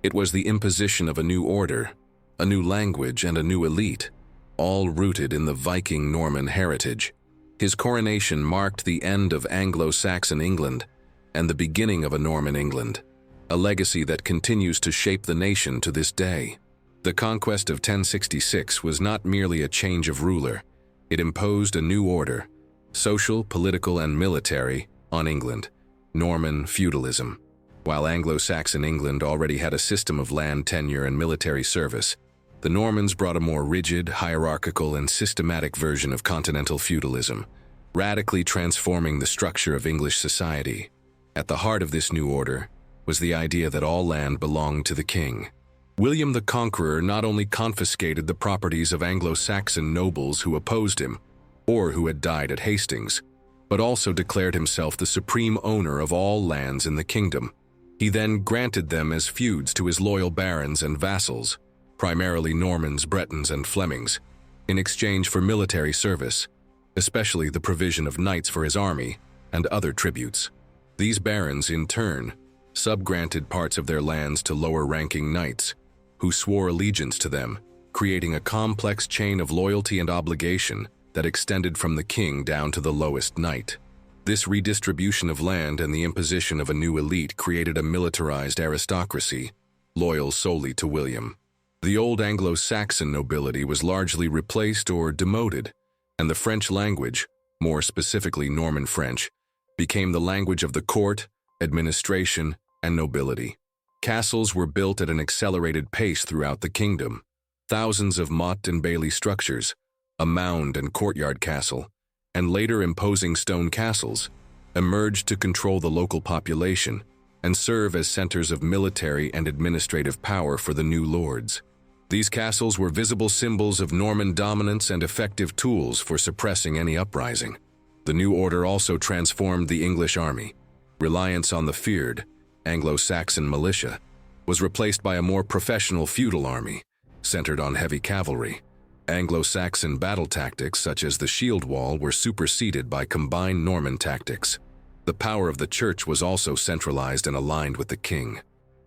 It was the imposition of a new order, a new language, and a new elite, all rooted in the Viking Norman heritage. His coronation marked the end of Anglo-Saxon England and the beginning of a Norman England, a legacy that continues to shape the nation to this day. The conquest of 1066 was not merely a change of ruler. It imposed a new order, social, political, and military, on England, Norman feudalism. While Anglo-Saxon England already had a system of land tenure and military service, the Normans brought a more rigid, hierarchical, and systematic version of continental feudalism, radically transforming the structure of English society. At the heart of this new order was the idea that all land belonged to the king. William the Conqueror not only confiscated the properties of Anglo-Saxon nobles who opposed him, or who had died at Hastings, but also declared himself the supreme owner of all lands in the kingdom. He then granted them as feuds to his loyal barons and vassals, primarily Normans, Bretons, and Flemings, in exchange for military service, especially the provision of knights for his army and other tributes. These barons, in turn, subgranted parts of their lands to lower-ranking knights, who swore allegiance to them, creating a complex chain of loyalty and obligation that extended from the king down to the lowest knight. This redistribution of land and the imposition of a new elite created a militarized aristocracy, loyal solely to William. The old Anglo-Saxon nobility was largely replaced or demoted, and the French language, more specifically Norman French, became the language of the court, administration, and nobility. Castles were built at an accelerated pace throughout the kingdom. Thousands of motte and bailey structures, a mound and courtyard castle, and later imposing stone castles, emerged to control the local population and serve as centers of military and administrative power for the new lords. These castles were visible symbols of Norman dominance and effective tools for suppressing any uprising. The new order also transformed the English army. Reliance on the feared Anglo-Saxon militia was replaced by a more professional feudal army, centered on heavy cavalry. Anglo-Saxon battle tactics such as the shield wall were superseded by combined Norman tactics. The power of the church was also centralized and aligned with the king.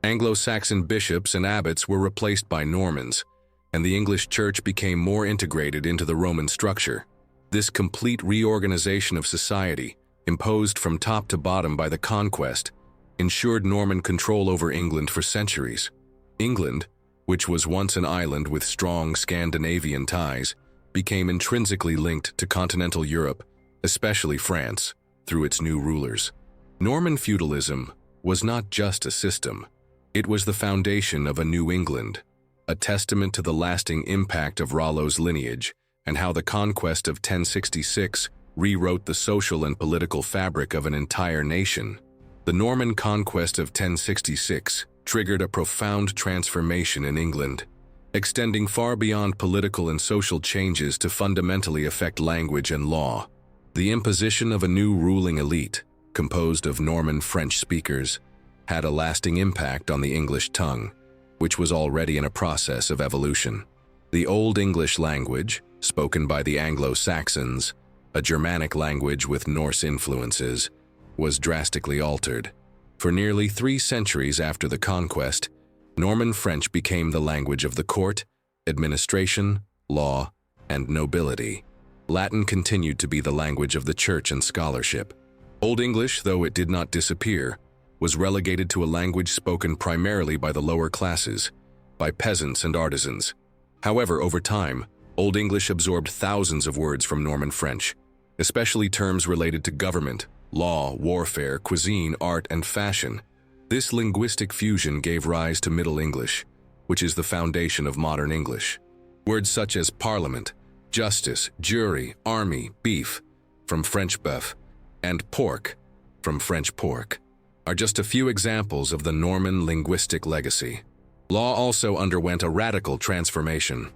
Anglo-Saxon bishops and abbots were replaced by Normans, and the English church became more integrated into the Roman structure. This complete reorganization of society, imposed from top to bottom by the conquest, ensured Norman control over England for centuries. England, which was once an island with strong Scandinavian ties, became intrinsically linked to continental Europe, especially France, through its new rulers. Norman feudalism, was not just a system. It was the foundation of a new England, a testament to the lasting impact of Rollo's lineage and how the conquest of 1066 rewrote the social and political fabric of an entire nation. The Norman conquest of 1066 triggered a profound transformation in England, extending far beyond political and social changes to fundamentally affect language and law. The imposition of a new ruling elite, composed of Norman French speakers, had a lasting impact on the English tongue, which was already in a process of evolution. The Old English language, spoken by the Anglo-Saxons, a Germanic language with Norse influences, was drastically altered. For nearly 3 centuries after the conquest, Norman French became the language of the court, administration, law, and nobility. Latin continued to be the language of the church and scholarship. Old English, though it did not disappear, was relegated to a language spoken primarily by the lower classes, by peasants and artisans. However, over time, Old English absorbed thousands of words from Norman French, especially terms related to government, law, warfare, cuisine, art, and fashion. This linguistic fusion gave rise to Middle English, which is the foundation of modern English. Words such as parliament, justice, jury, army, beef, from French bœuf, and pork, from French pork, are just a few examples of the Norman linguistic legacy. Law also underwent a radical transformation.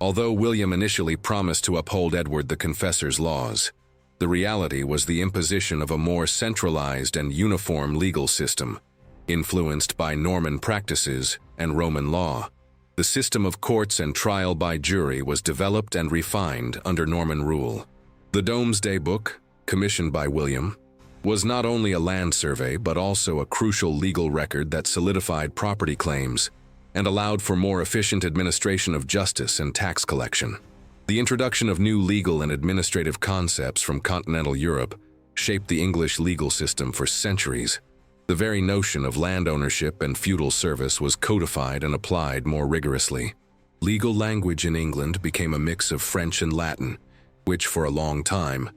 Although William initially promised to uphold Edward the Confessor's laws, the reality was the imposition of a more centralized and uniform legal system, influenced by Norman practices and Roman law. The system of courts and trial by jury was developed and refined under Norman rule. The Domesday Book, commissioned by William, was not only a land survey but also a crucial legal record that solidified property claims and allowed for more efficient administration of justice and tax collection. The introduction of new legal and administrative concepts from continental Europe shaped the English legal system for centuries. The very notion of land ownership and feudal service was codified and applied more rigorously. Legal language in England became a mix of French and Latin, which for a long time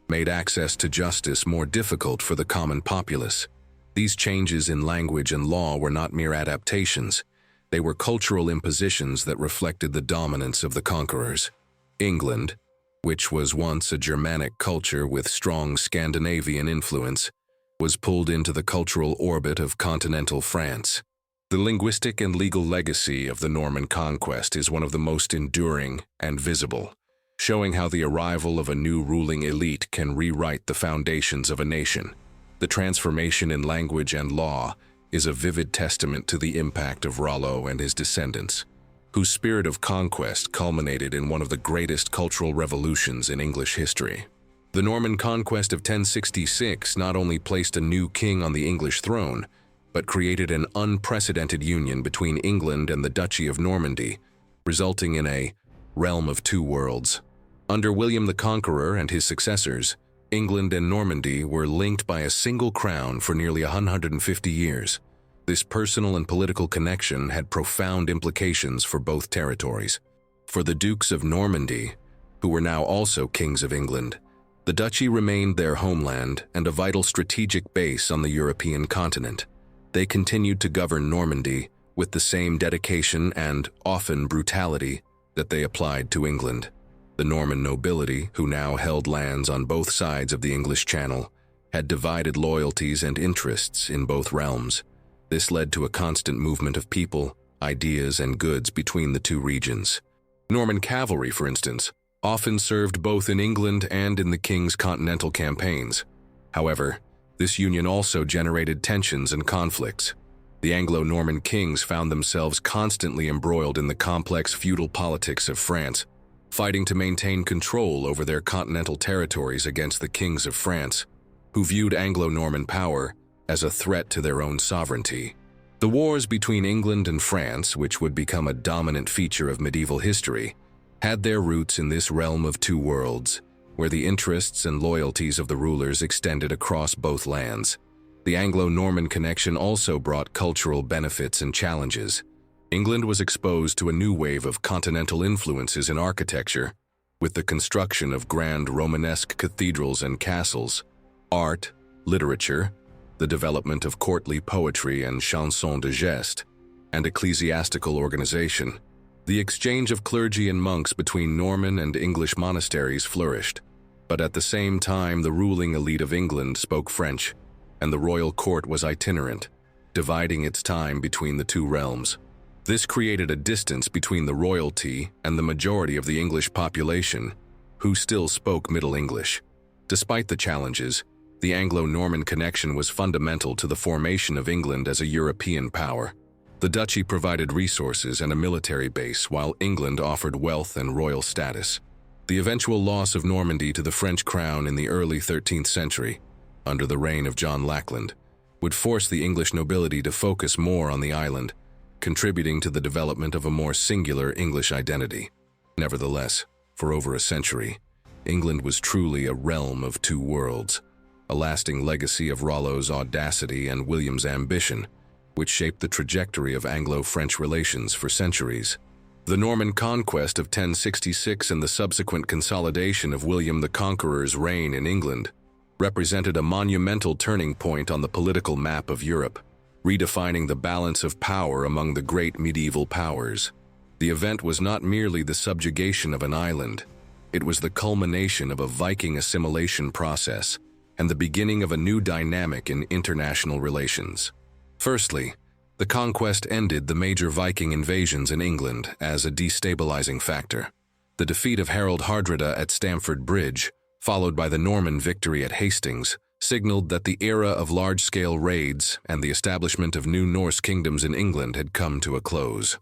made access to justice more difficult for the common populace. These changes in language and law were not mere adaptations. They were cultural impositions that reflected the dominance of the conquerors. England, which was once a Germanic culture with strong Scandinavian influence, was pulled into the cultural orbit of continental France. The linguistic and legal legacy of the Norman conquest is one of the most enduring and visible, showing how the arrival of a new ruling elite can rewrite the foundations of a nation. The transformation in language and law is a vivid testament to the impact of Rollo and his descendants, whose spirit of conquest culminated in one of the greatest cultural revolutions in English history. The Norman conquest of 1066 not only placed a new king on the English throne, but created an unprecedented union between England and the Duchy of Normandy, resulting in a realm of two worlds. Under William the Conqueror and his successors, England and Normandy were linked by a single crown for nearly 150 years. This personal and political connection had profound implications for both territories. For the Dukes of Normandy, who were now also kings of England, the duchy remained their homeland and a vital strategic base on the European continent. They continued to govern Normandy with the same dedication and, often, brutality that they applied to England. The Norman nobility, who now held lands on both sides of the English Channel, had divided loyalties and interests in both realms. This led to a constant movement of people, ideas, and goods between the two regions. Norman cavalry, for instance, often served both in England and in the king's continental campaigns. However, this union also generated tensions and conflicts. The Anglo-Norman kings found themselves constantly embroiled in the complex feudal politics of France, fighting to maintain control over their continental territories against the kings of France, who viewed Anglo-Norman power as a threat to their own sovereignty. The wars between England and France, which would become a dominant feature of medieval history, had their roots in this realm of two worlds, where the interests and loyalties of the rulers extended across both lands. The Anglo-Norman connection also brought cultural benefits and challenges. England was exposed to a new wave of continental influences in architecture, with the construction of grand Romanesque cathedrals and castles, art, literature, the development of courtly poetry and chansons de geste, and ecclesiastical organization. The exchange of clergy and monks between Norman and English monasteries flourished, but at the same time the ruling elite of England spoke French, and the royal court was itinerant, dividing its time between the two realms. This created a distance between the royalty and the majority of the English population, who still spoke Middle English. Despite the challenges, the Anglo-Norman connection was fundamental to the formation of England as a European power. The duchy provided resources and a military base, while England offered wealth and royal status. The eventual loss of Normandy to the French crown in the early 13th century, under the reign of John Lackland, would force the English nobility to focus more on the island, contributing to the development of a more singular English identity. Nevertheless, for over a century, England was truly a realm of two worlds, a lasting legacy of Rollo's audacity and William's ambition, which shaped the trajectory of Anglo-French relations for centuries. The Norman conquest of 1066 and the subsequent consolidation of William the Conqueror's reign in England represented a monumental turning point on the political map of Europe, redefining the balance of power among the great medieval powers. The event was not merely the subjugation of an island, it was the culmination of a Viking assimilation process and the beginning of a new dynamic in international relations. Firstly, the conquest ended the major Viking invasions in England as a destabilizing factor. The defeat of Harold Hardrada at Stamford Bridge, followed by the Norman victory at Hastings, signaled that the era of large-scale raids and the establishment of new Norse kingdoms in England had come to a close.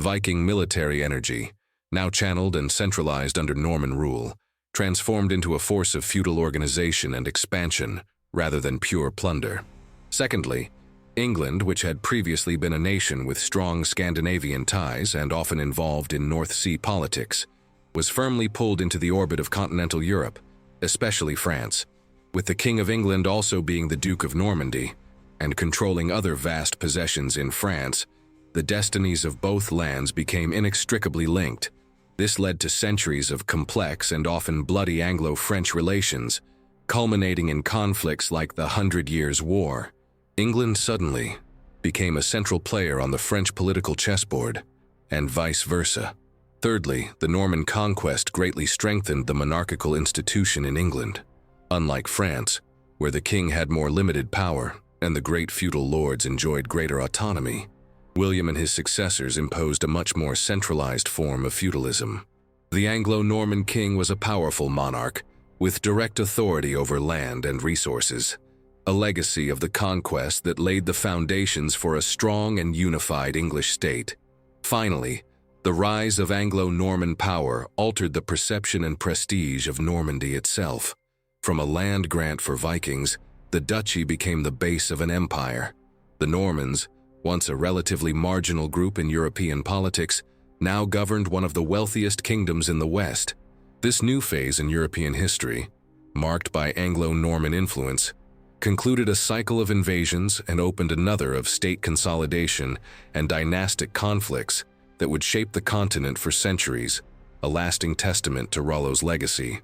Viking military energy, now channeled and centralized under Norman rule, transformed into a force of feudal organization and expansion rather than pure plunder. Secondly, England, which had previously been a nation with strong Scandinavian ties and often involved in North Sea politics, was firmly pulled into the orbit of continental Europe, especially France, with the King of England also being the Duke of Normandy and controlling other vast possessions in France. The destinies of both lands became inextricably linked. This led to centuries of complex and often bloody Anglo-French relations, culminating in conflicts like the 100 Years' War. England suddenly became a central player on the French political chessboard, and vice versa. Thirdly, the Norman conquest greatly strengthened the monarchical institution in England. Unlike France, where the king had more limited power and the great feudal lords enjoyed greater autonomy, William and his successors imposed a much more centralized form of feudalism. The Anglo-Norman king was a powerful monarch with direct authority over land and resources, a legacy of the conquest that laid the foundations for a strong and unified English state. Finally, the rise of Anglo-Norman power altered the perception and prestige of Normandy itself. From a land grant for Vikings, the duchy became the base of an empire. The Normans, once a relatively marginal group in European politics, now governed one of the wealthiest kingdoms in the West. This new phase in European history, marked by Anglo-Norman influence, concluded a cycle of invasions and opened another of state consolidation and dynastic conflicts that would shape the continent for centuries, a lasting testament to Rollo's legacy.